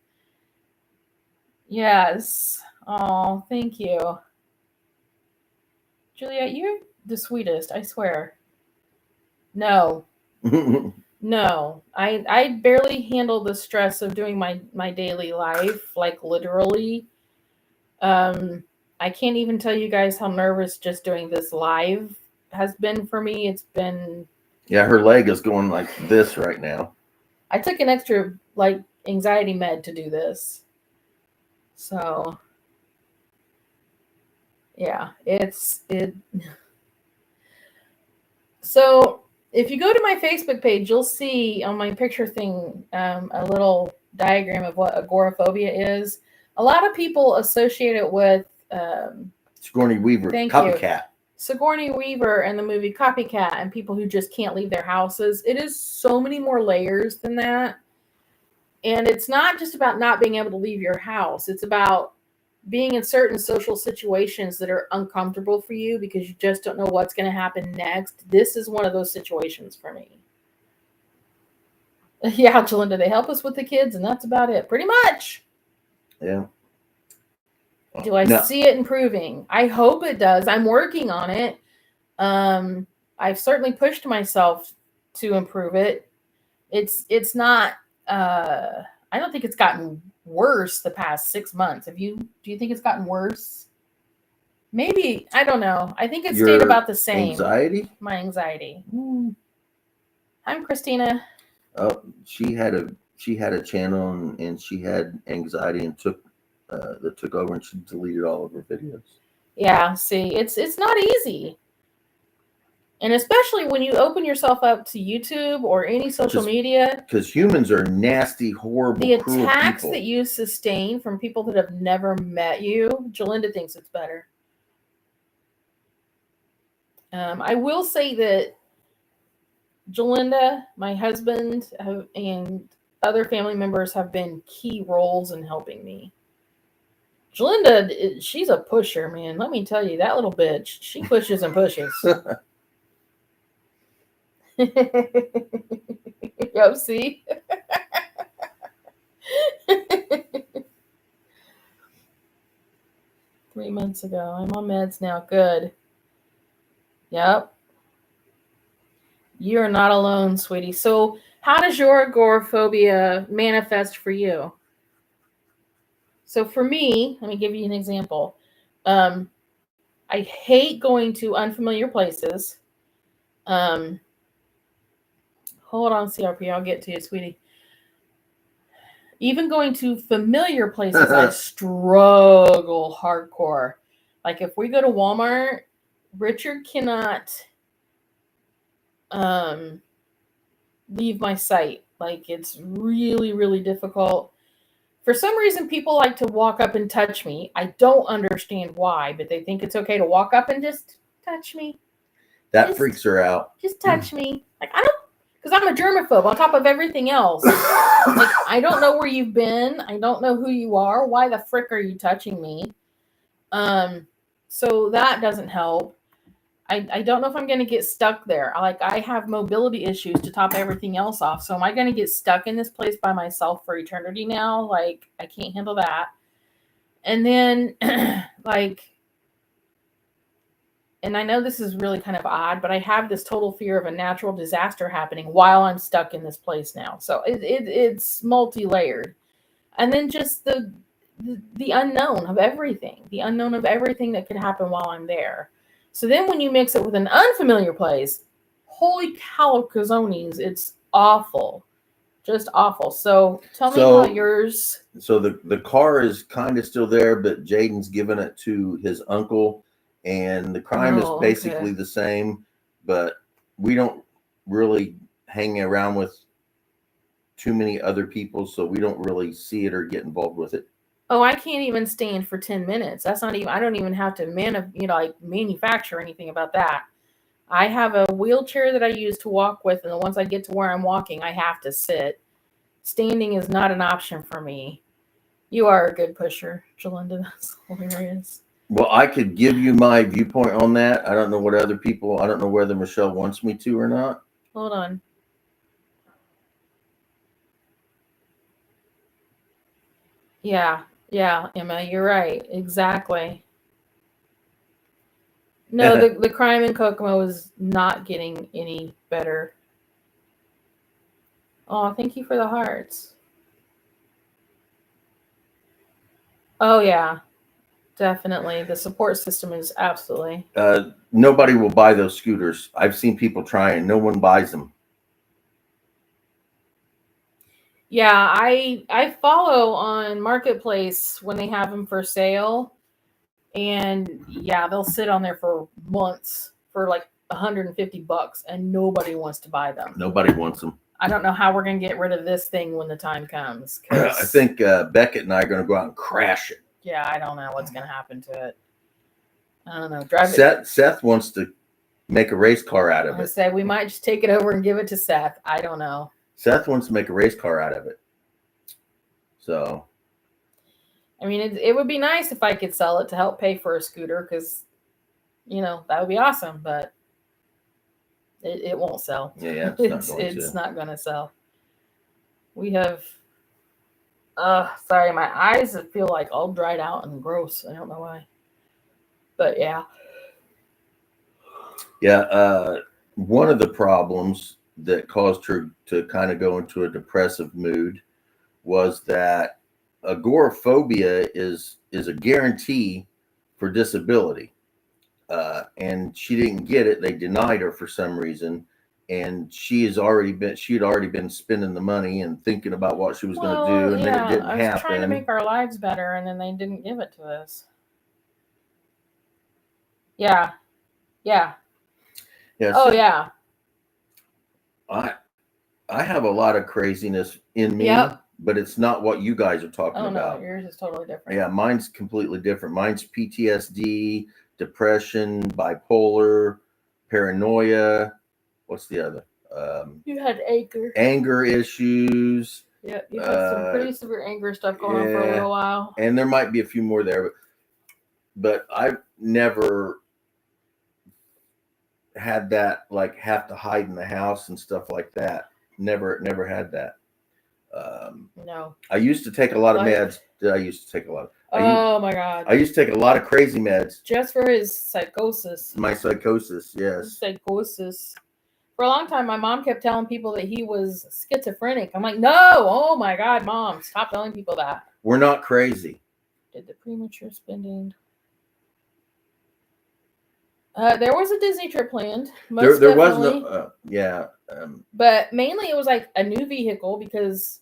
Yes. Oh, thank you. Juliet, you're the sweetest, I swear. No. No. I barely handle the stress of doing my daily life, like literally. I can't even tell you guys how nervous just doing this live has been for me. It's been... Yeah, her leg is going like this right now. I took an extra anxiety med to do this. So yeah, So if you go to my Facebook page, you'll see on my picture thing a little diagram of what agoraphobia is. A lot of people associate it with Sigourney Weaver, Thank you. Copycat. Sigourney Weaver and the movie Copycat and people who just can't leave their houses. It is so many more layers than that. And it's not just about not being able to leave your house. It's about being in certain social situations that are uncomfortable for you because you just don't know what's going to happen next. This is one of those situations for me. Yeah, Jalinda, they help us with the kids, and that's about it. Pretty much. Yeah. Do I see it improving? I hope it does. I'm working on it. I've certainly pushed myself to improve it. It's not I don't think it's gotten worse the past 6 months. Do you think it's gotten worse? Maybe, I don't know. I think it stayed about the same. Anxiety? My anxiety. I'm Christina. Oh, she had a channel and she had anxiety and took over and she deleted all of her videos. Yeah, see, it's not easy. And especially when you open yourself up to YouTube or any social media. Because humans are nasty, horrible, the cruel attacks people. that you sustain from people that have never met you, Jalinda thinks it's better. I will say that Jalinda, my husband, and other family members have been key roles in helping me. Jalinda, she's a pusher, man. Let me tell you, that little bitch, she pushes and pushes. Yep, see? 3 months ago. I'm on meds now. Good. Yep. You're not alone, sweetie. So how does your agoraphobia manifest for you? So for me, let me give you an example. I hate going to unfamiliar places. Hold on, CRP. I'll get to you, sweetie. Even going to familiar places, I struggle hardcore. Like if we go to Walmart, Richard cannot leave my sight. Like it's really, really difficult. For some reason, people like to walk up and touch me. I don't understand why, but they think it's okay to walk up and just touch me. That freaks her out. Just touch me. Like I don't, because I'm a germaphobe on top of everything else. Like I don't know where you've been. I don't know who you are. Why the frick are you touching me? So that doesn't help. I don't know if I'm going to get stuck there. Like I have mobility issues to top everything else off. So am I going to get stuck in this place by myself for eternity now? Like I can't handle that. And then like, and I know this is really kind of odd, but I have this total fear of a natural disaster happening while I'm stuck in this place now. So it's multi-layered. And then just the unknown of everything, that could happen while I'm there. So then when you mix it with an unfamiliar place, holy calzones, it's awful. Just awful. So tell me how yours. So the car is kind of still there, but Jaden's given it to his uncle, and the crime is basically the same, but we don't really hang around with too many other people, so we don't really see it or get involved with it. Oh, I can't even stand for 10 minutes. That's not even, I don't even have to manufacture anything about that. I have a wheelchair that I use to walk with, and once I get to where I'm walking, I have to sit. Standing is not an option for me. You are a good pusher, Jalinda. That's hilarious. Well, I could give you my viewpoint on that. I don't know what other people, I don't know whether Michelle wants me to or not. Hold on. Yeah, Emma, you're right. Exactly. No, the crime in Kokomo is not getting any better. Oh, thank you for the hearts. Oh, yeah, definitely. The support system is absolutely. Nobody will buy those scooters. I've seen people try and no one buys them. Yeah, I follow on Marketplace when they have them for sale. And yeah, they'll sit on there for months for like $150 and nobody wants to buy them. Nobody wants them. I don't know how we're going to get rid of this thing when the time comes. I think Beckett and I are going to go out and crash it. Yeah, I don't know what's going to happen to it. I don't know. Drive it. Seth wants to make a race car out of I it. say we might just take it over and give it to Seth. I don't know. Seth wants to make a race car out of it. So, I mean, it would be nice if I could sell it to help pay for a scooter because, that would be awesome. But it won't sell. Yeah, it's not going to sell. We have. Sorry, my eyes feel like all dried out and gross. I don't know why. But yeah. Yeah, one of the problems that caused her to kind of go into a depressive mood was that agoraphobia is a guarantee for disability. And she didn't get it. They denied her for some reason. And she had already been spending the money and thinking about what she was going to do. And then it didn't happen. I was trying to make our lives better and then they didn't give it to us. Yeah. Yeah. Yeah. Oh, yeah. I have a lot of craziness in me, but it's not what you guys are talking about. No, yours is totally different. Yeah, mine's completely different. Mine's PTSD, depression, bipolar, paranoia. What's the other? You had anger issues. Yeah, you had some pretty severe anger stuff going on for a little while. And there might be a few more there, but I've never had that, like, have to hide in the house and stuff like that. Never had that. No. I used to take a lot of meds. I used to take a lot. My God. I used to take a lot of crazy meds. Just for his psychosis. My psychosis, yes. Psychosis. For a long time, my mom kept telling people that he was schizophrenic. I'm like, no. Oh, my God, Mom. Stop telling people that. We're not crazy. Did the premature spending... there was a Disney trip planned. There was no, yeah. But mainly it was like a new vehicle because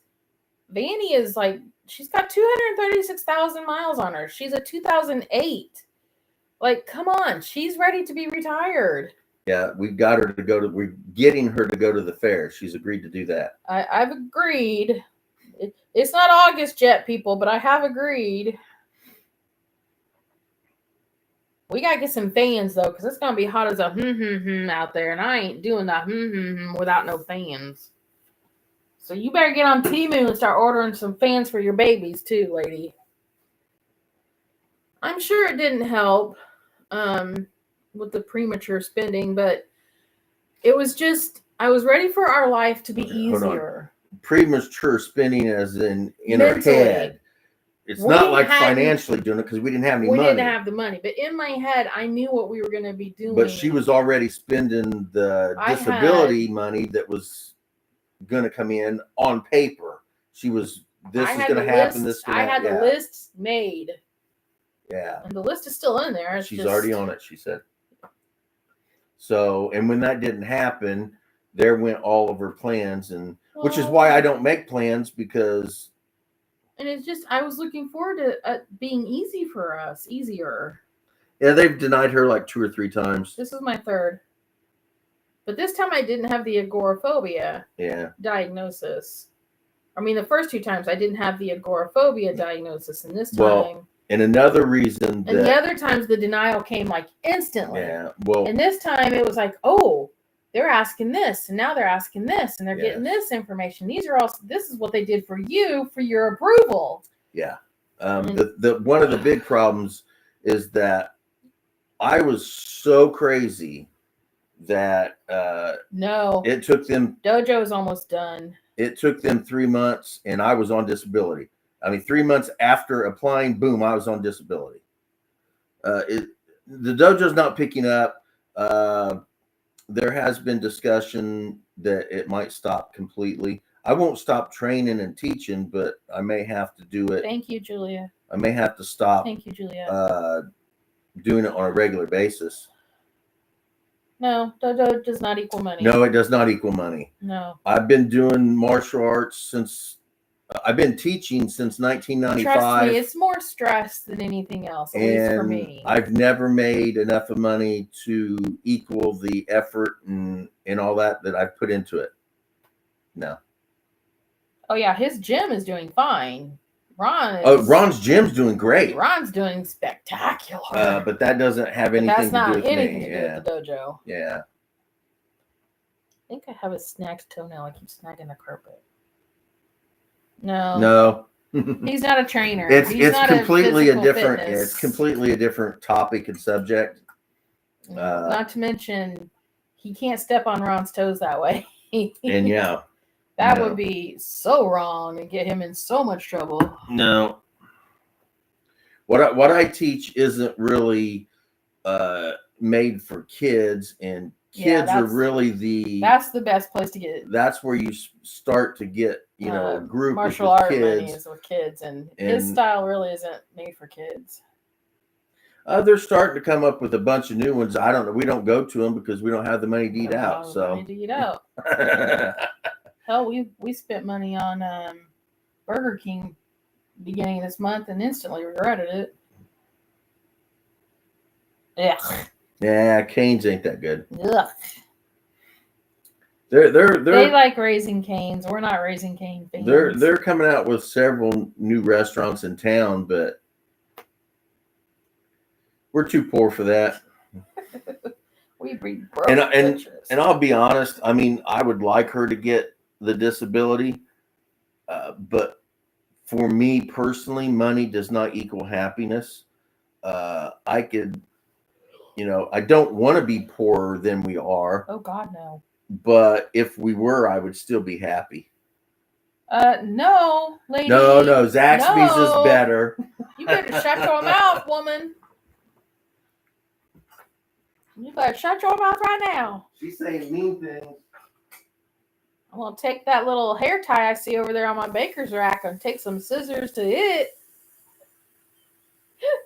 Vanny is like, she's got 236,000 miles on her. She's a 2008. Like, come on. She's ready to be retired. Yeah, we're getting her to go to the fair. She's agreed to do that. I've agreed. It's not August yet, people, but I have agreed. We gotta get some fans though, because it's gonna be hot as a out there, and I ain't doing that without no fans. So you better get on Temu and start ordering some fans for your babies too, lady. I'm sure it didn't help with the premature spending, but it was just I was ready for our life to be easier. Premature spending, as in Mentally. Her head. It's not like financially doing it because we didn't have any money. We didn't have the money. But in my head, I knew what we were going to be doing. But she was already spending the disability money that was going to come in on paper. She was, this is going to happen. I had the lists made. Yeah. And the list is still in there. She's already on it, she said. So, and when that didn't happen, there went all of her plans. And which is why I don't make plans, because... And it's just, I was looking forward to being easy for us, easier. Yeah, they've denied her like 2 or 3 times. This is my 3rd. But this time I didn't have the agoraphobia diagnosis. I mean, the first 2 times I didn't have the agoraphobia diagnosis. And this time... and another reason And the other times the denial came like instantly. Yeah, well... And this time it was like, oh... They're asking this, and now they're asking this, and they're getting this information. This is what they did for you for your approval. Yeah. The one of the big problems is that I was so crazy that it took them. Dojo's almost done. It took them 3 months, and I was on disability. I mean, 3 months after applying, boom, I was on disability. The dojo's not picking up. There has been discussion that it might stop completely. I won't stop training and teaching, but I may have to do it. Thank you, Julia. I may have to stop. Thank you, Julia. Doing it on a regular basis. No, dojo does not equal money. No, it does not equal money. No. I've been doing martial arts since I've been teaching since 1995. Trust me, it's more stress than anything else, at least for me. I've never made enough of money to equal the effort and all that I've put into it. No. Oh, yeah, his gym is doing fine. Ron's gym's doing great. Ron's doing spectacular. But that doesn't have anything to do with anything me. to do with the dojo. Yeah. I think I have a snagged toenail. I keep snagging the carpet. No. No. He's not a trainer. It's not completely a different. Fitness. It's completely a different topic and subject. Not to mention, he can't step on Ron's toes that way. And yeah, that would be so wrong and get him in so much trouble. No. What I teach isn't really made for kids, and kids are really that's the best place to get. That's where you start to get a group martial art kids with kids, and his style really isn't made for kids. They're starting to come up with a bunch of new ones. I don't know. We don't go to them because we don't have the money to eat out. Hell, we spent money on Burger King beginning of this month and instantly regretted it. Ugh. Yeah, Cane's ain't that good. Ugh. They like Raising Cane's. We're not Raising Cane fans. They're coming out with several new restaurants in town, but we're too poor for that. We breed broke and I'll be honest. I mean, I would like her to get the disability, but for me personally, money does not equal happiness. I could, I don't want to be poorer than we are. Oh God, no. But if we were, I would still be happy. No, lady. No, Zaxby's is better. You better shut your mouth, woman. You better shut your mouth right now. She's saying mean things. I'm going to take that little hair tie I see over there on my baker's rack and take some scissors to it.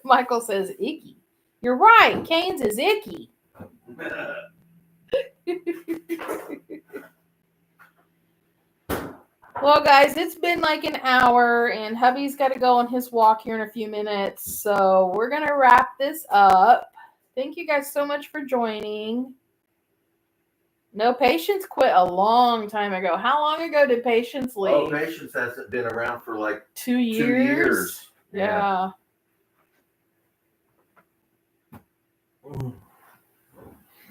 Michael says icky. You're right. Cane's is icky. Well, guys, it's been like an hour, and hubby's got to go on his walk here in a few minutes. So we're going to wrap this up. Thank you guys so much for joining. No, Patience quit a long time ago. How long ago did Patience leave? Oh, Patience hasn't been around for like 2 years. 2 years. Yeah.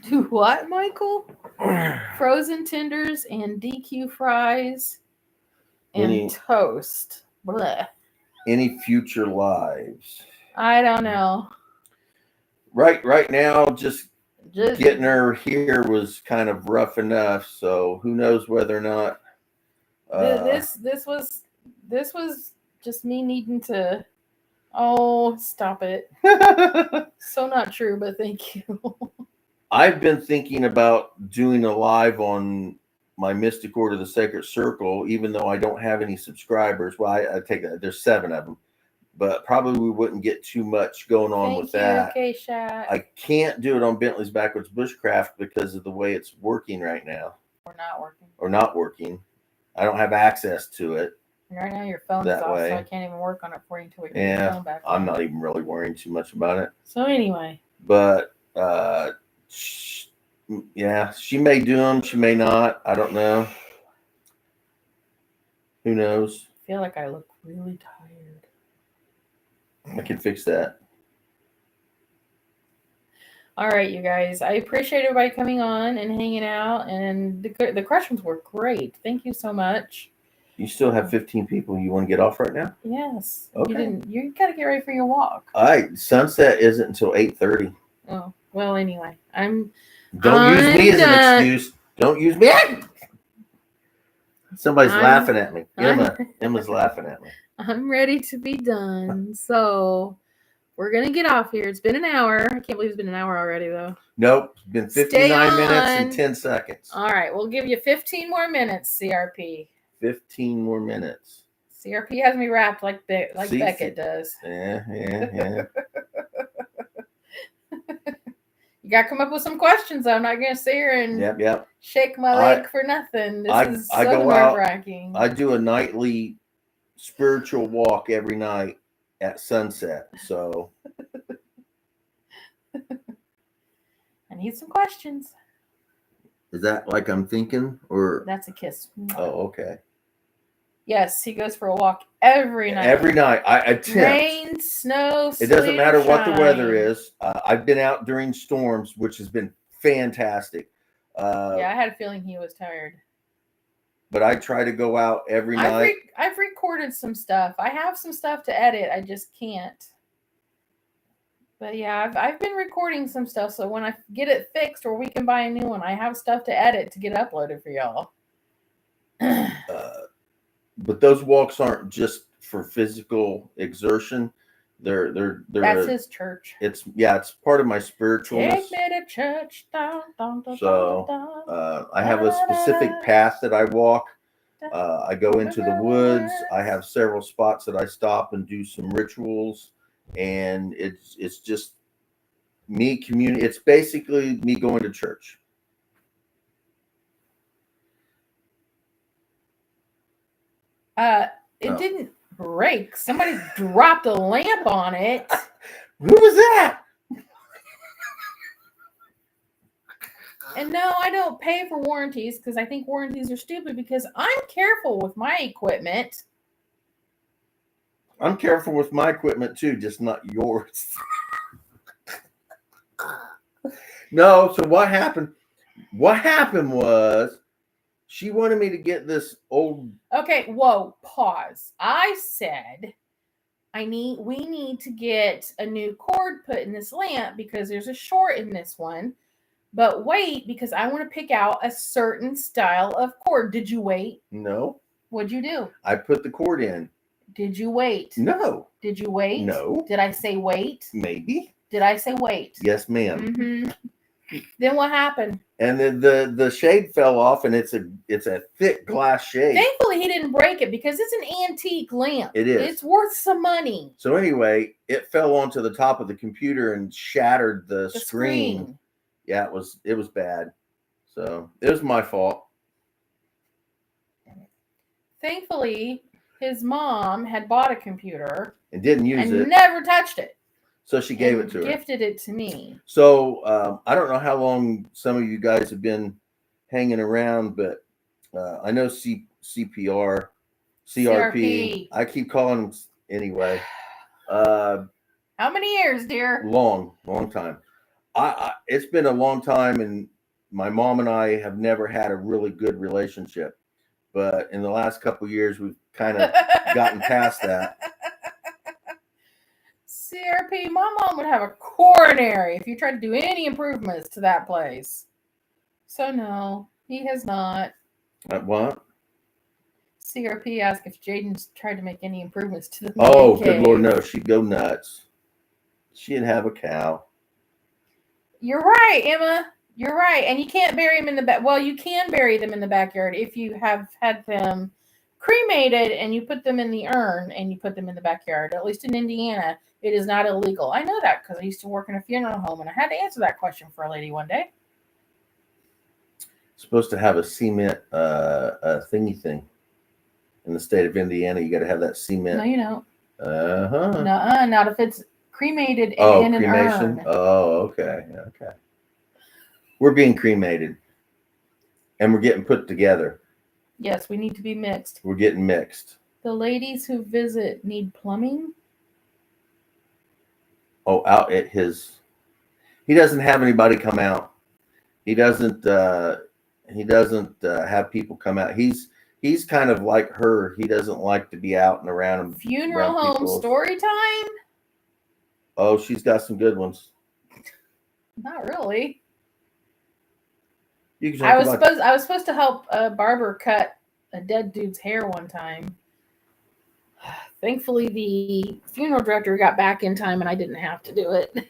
Do what, Michael? Frozen tenders and DQ fries and toast. Blech. Any future lives? I don't know. Right now, just getting her here was kind of rough enough. So who knows whether or not this was just me needing to. Oh, stop it! So not true, but thank you. I've been thinking about doing a live on my Mystic Order of the Sacred Circle, even though I don't have any subscribers. Well, I take that. There's 7 of them. But probably we wouldn't get too much going on with that. I can't do it on Bentleys Backwards Bushcraft because of the way it's working right now. Or not working. I don't have access to it. Right now your phone is off, so I can't even work on it for you until we get your phone back on. I'm not even really worrying too much about it. So anyway. But, she may do them. She may not. I don't know. Who knows? I feel like I look really tired. I can fix that. All right, you guys. I appreciate everybody coming on and hanging out, and the questions were great. Thank you so much. You still have 15 people you want to get off right now? Yes. Okay. You got to get ready for your walk. All right. Sunset isn't until 8:30. Oh, well, anyway. Don't use me as an excuse. Don't use me. Somebody's laughing at me. Emma's laughing at me. I'm ready to be done. So we're going to get off here. It's been an hour. I can't believe it's been an hour already, though. Nope. It's been 59 minutes and 10 seconds. All right. We'll give you 15 more minutes, CRP. 15 more minutes. CRP has me wrapped like Beckett does. Yeah. You got to come up with some questions, though. I'm not going to sit here and shake my leg for nothing. This is so nerve-wracking. I do a nightly spiritual walk every night at sunset. So I need some questions. Is that like I'm thinking, or that's a kiss? Oh, okay. Yes, he goes for a walk every night. Every night. I attempt. Rain, snow, It doesn't sleet, matter or what the weather shine. is. I've been out during storms, which has been fantastic. Yeah, I had a feeling he was tired. But I try to go out every night. I've recorded some stuff. I have some stuff to edit. I just can't. But yeah, I've been recording some stuff. So when I get it fixed or we can buy a new one, I have stuff to edit to get uploaded for y'all. But those walks aren't just for physical exertion. That's his church. It's part of my spiritualness. Take me to church. Dun, dun, dun, So dun, I have a specific path that I walk. I go into the woods. I have several spots that I stop and do some rituals, and it's just me community. It's basically me going to church. It didn't break. Somebody dropped a lamp on it. Who was that? And no, I don't pay for warranties because I think warranties are stupid because I'm careful with my equipment. I'm careful with my equipment too, just not yours. No, so what happened? What happened was she wanted me to get this old. Okay, whoa, pause. I said we need to get a new cord put in this lamp because there's a short in this one. But wait, because I want to pick out a certain style of cord. Did you wait? No. What'd you do? I put the cord in. Did you wait? No. Did you wait? No. Did I say wait? Maybe. Did I say wait? Yes, ma'am. Mm-hmm. Then what happened? And then the shade fell off, and it's a thick glass shade. Thankfully, he didn't break it because it's an antique lamp. It is. It's worth some money. So anyway, it fell onto the top of the computer and shattered the screen. Yeah, it was bad. So it was my fault. Thankfully, his mom had bought a computer and didn't use it. Never touched it. So she gave it to her. Gifted it to me. So I don't know how long some of you guys have been hanging around, but I know CRP. I keep calling them anyway. How many years, dear? Long time. It's been a long time, and my mom and I have never had a really good relationship. But in the last couple of years, we've kind of gotten past that. CRP, my mom would have a coronary if you tried to do any improvements to that place. So no, he has not. What? CRP asked if Jaden's tried to make any improvements to the good Lord, no. She'd go nuts. She'd have a cow. You're right, Emma. You're right. And you can't bury them in the back. Well, you can bury them in the backyard if you have had them cremated and you put them in the urn and you put them in the backyard. At least in Indiana, it is not illegal. I know that because I used to work in a funeral home and I had to answer that question for a lady one day. Supposed to have a cement thingy thing. In the state of Indiana, you got to have that cement. No, you don't. No, not if it's cremated in an urn. Oh, okay. We're being cremated, and we're getting put together. Yes, we need to be mixed. We're getting mixed. The ladies who visit need plumbing. Oh, out at his. He doesn't have anybody come out. He doesn't have people come out. He's kind of like her. He doesn't like to be out and around. Funeral home story time? Oh, she's got some good ones. Not really. I was supposed to help a barber cut a dead dude's hair one time. Thankfully, the funeral director got back in time and I didn't have to do it.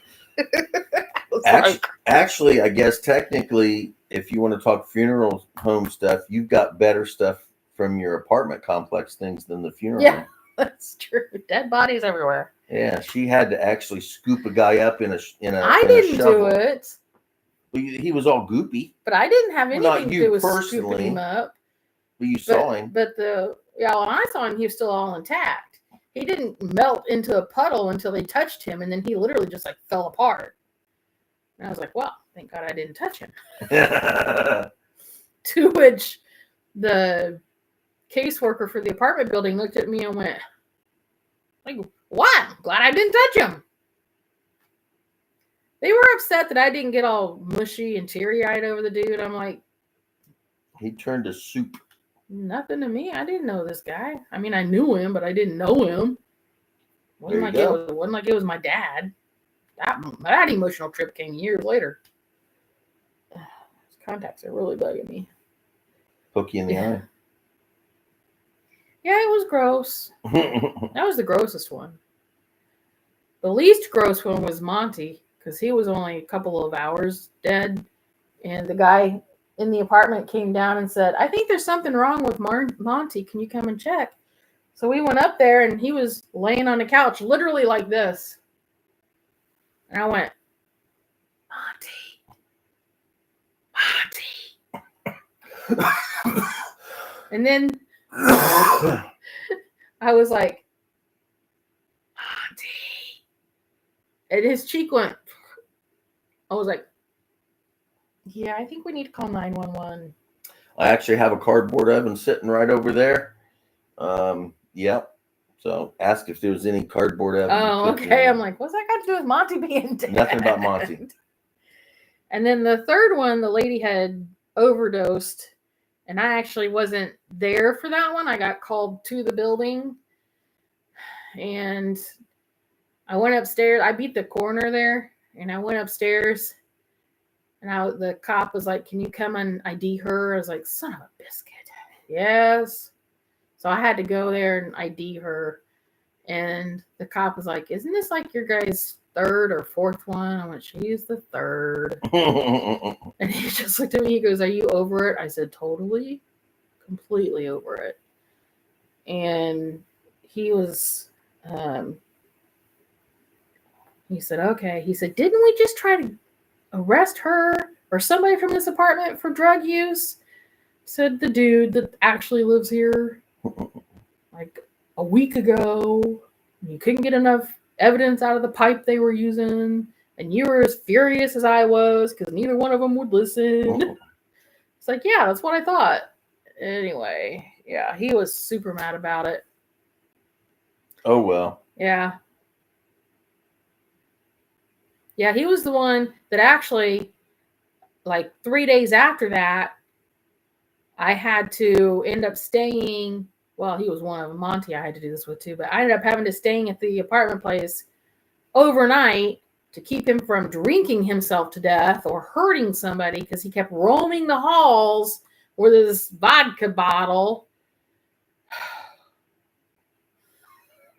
Actually, I guess technically, if you want to talk funeral home stuff, you've got better stuff from your apartment complex things than the funeral home. That's true. Dead bodies everywhere. Yeah, she had to actually scoop a guy up in a I didn't do it. He was all goopy. But I didn't have anything to do with personally, scooping him up. But you saw him. But when I saw him, he was still all intact. He didn't melt into a puddle until they touched him, and then he literally just like fell apart. And I was like, well, thank God I didn't touch him. To which the caseworker for the apartment building looked at me and went, like, what? I'm glad I didn't touch him. They were upset that I didn't get all mushy and teary-eyed over the dude. I'm like, he turned to soup. Nothing to me. I didn't know this guy. I mean, I knew him, but I didn't know him. Wasn't like it was my dad. That emotional trip came years later. His contacts are really bugging me. Poke you in the eye. Yeah, it was gross. That was the grossest one. The least gross one was Monty, because he was only a couple of hours dead. And the guy in the apartment came down and said, I think there's something wrong with Monty. Can you come and check? So we went up there, and he was laying on the couch, literally like this. And I went, Monty. And then I was like, Monty. And his cheek went, I was like, yeah, I think we need to call 911. I actually have a cardboard oven sitting right over there. Yep. So ask if there was any cardboard oven. Oh, okay. I'm like, what's that got to do with Monty being dead? Nothing about Monty. And then the third one, the lady had overdosed, and I actually wasn't there for that one. I got called to the building, and I went upstairs. I beat the coroner there, and I went upstairs, and the cop was like, can you come and ID her? I was like, son of a biscuit. Yes. So I had to go there and ID her. And the cop was like, isn't this like your guys' third or fourth one? I went, she's the third. And he just looked at me. He goes, are you over it? I said, totally, completely over it. And he was, he said, okay. He said, didn't we just try to arrest her or somebody from this apartment for drug use? Said the dude that actually lives here like a week ago. You couldn't get enough evidence out of the pipe they were using, and you were as furious as I was because neither one of them would listen. It's like, yeah, that's what I thought. Anyway, yeah, he was super mad about it. Oh, well. Yeah. Yeah, he was the one that actually, like 3 days after that, I had to end up staying. Well, he was one of them. Monty, I had to do this with too, but I ended up having to staying at the apartment place overnight to keep him from drinking himself to death or hurting somebody because he kept roaming the halls with his vodka bottle.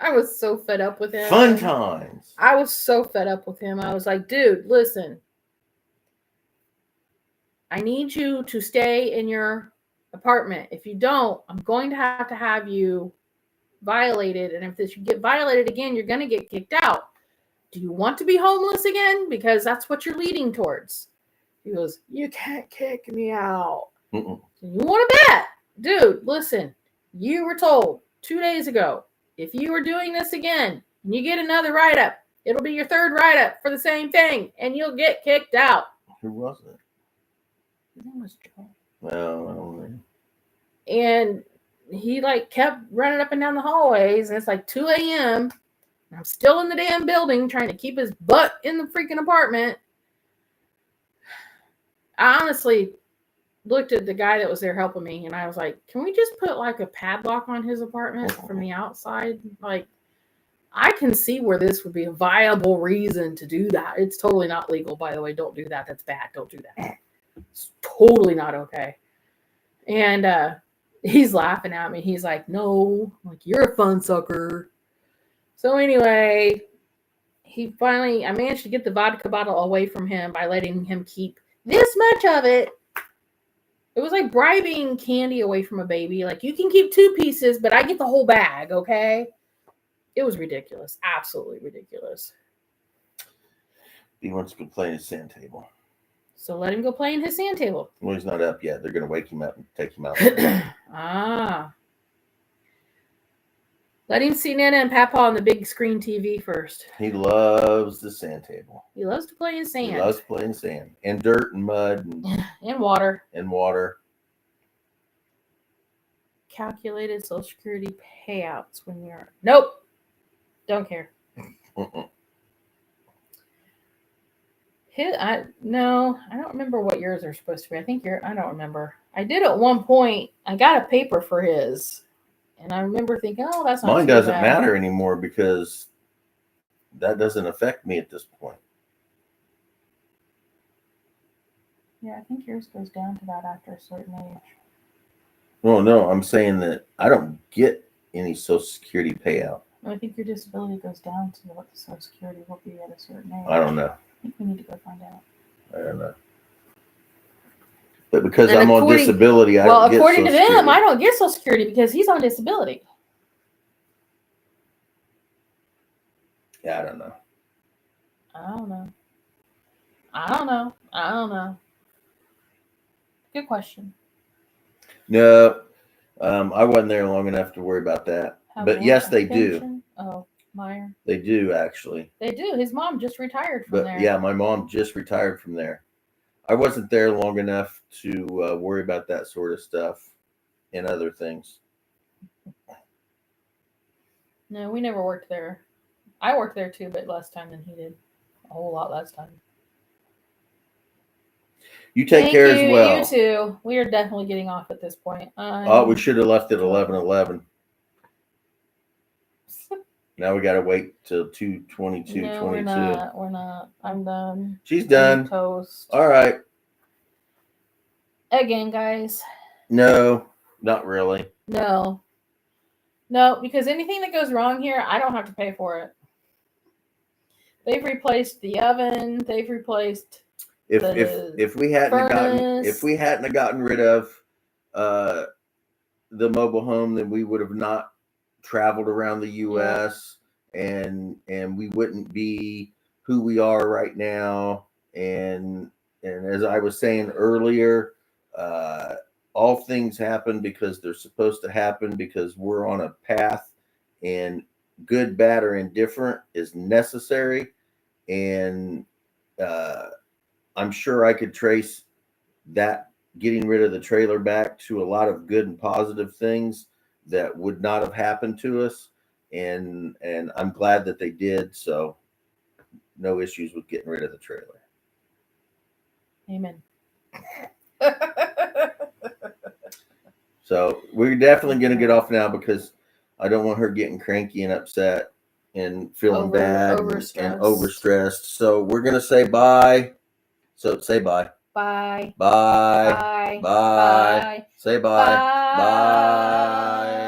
I was so fed up with him. Fun times. I was so fed up with him. I was like, dude, listen. I need you to stay in your apartment. If you don't, I'm going to have you violated. And if this you get violated again, you're going to get kicked out. Do you want to be homeless again? Because that's what you're leading towards. He goes, you can't kick me out. Mm-mm. You want to bet? Dude, listen. You were told 2 days ago, if you were doing this again, and you get another write-up, it'll be your third write-up for the same thing, and you'll get kicked out. Who was it? His name was Joe. Well, I don't know. And he like kept running up and down the hallways, and it's like 2 a.m. and I'm still in the damn building trying to keep his butt in the freaking apartment. I honestly looked at the guy that was there helping me, and I was like, can we just put like a padlock on his apartment from the outside? Like, I can see where this would be a viable reason to do that. It's totally not legal, by the way. Don't do that. That's bad. Don't do that. It's totally not okay. And he's laughing at me. He's like, no, I'm like, you're a fun sucker. So anyway, I managed to get the vodka bottle away from him by letting him keep this much of it. It was like bribing candy away from a baby. Like, you can keep 2 pieces, but I get the whole bag, okay? It was ridiculous. Absolutely ridiculous. He wants to go play in his sand table. So let him go play in his sand table. Well, he's not up yet. They're going to wake him up and take him out. Ah. Let him see Nana and Papa on the big screen TV first. He loves the sand table. He loves to play in sand. He loves to play in sand and dirt and mud and water. And water. calculated Social Security payouts when you're. Nope. Don't care. Mm-mm. No, I don't remember what yours are supposed to be. I don't remember. I did at one point. I got a paper for his, and I remember thinking, "Oh, that's not Mine too doesn't bad." matter anymore because that doesn't affect me at this point. Yeah, I think yours goes down to that after a certain age. Well, no, I'm saying that I don't get any Social Security payout. I think your disability goes down to what the Social Security will be at a certain age. I don't know. I think we need to go find out. I don't know. But because And I'm on disability, I don't get according to Social them, Security. I don't get Social Security because he's on disability. Yeah, I don't know. I don't know. Good question. No, I wasn't there long enough to worry about that. Have But one yes, they do. pension? Oh, Meyer. They do actually. They do. His mom just retired from But there. yeah, my mom just retired from there. I wasn't there long enough to worry about that sort of stuff and other things. No, we never worked there. I worked there too, but less time than he did. A whole lot less time. You take Thank care you, as well. You too. We are definitely getting off at this point. Oh, we should have left at 11:11. Now we got to wait till 2:22. No, we're not. We're not. I'm done. She's done. I'm toast. All right. Again, guys. No, not really. No, because anything that goes wrong here, I don't have to pay for it. They've replaced the oven. They've replaced If we hadn't gotten rid of the mobile home, then we would have not traveled around the U.S. and we wouldn't be who we are right now. And as I was saying earlier, all things happen because they're supposed to happen because we're on a path, and good, bad, or indifferent is necessary. And I'm sure I could trace that getting rid of the trailer back to a lot of good and positive things that would not have happened to us. And I'm glad that they did. So no issues with getting rid of the trailer. Amen. So we're definitely going to get off now because I don't want her getting cranky and upset and feeling bad and overstressed. So we're going to say bye. So say bye. Bye. Bye. Bye. Bye. Bye. Say bye. Bye. Bye.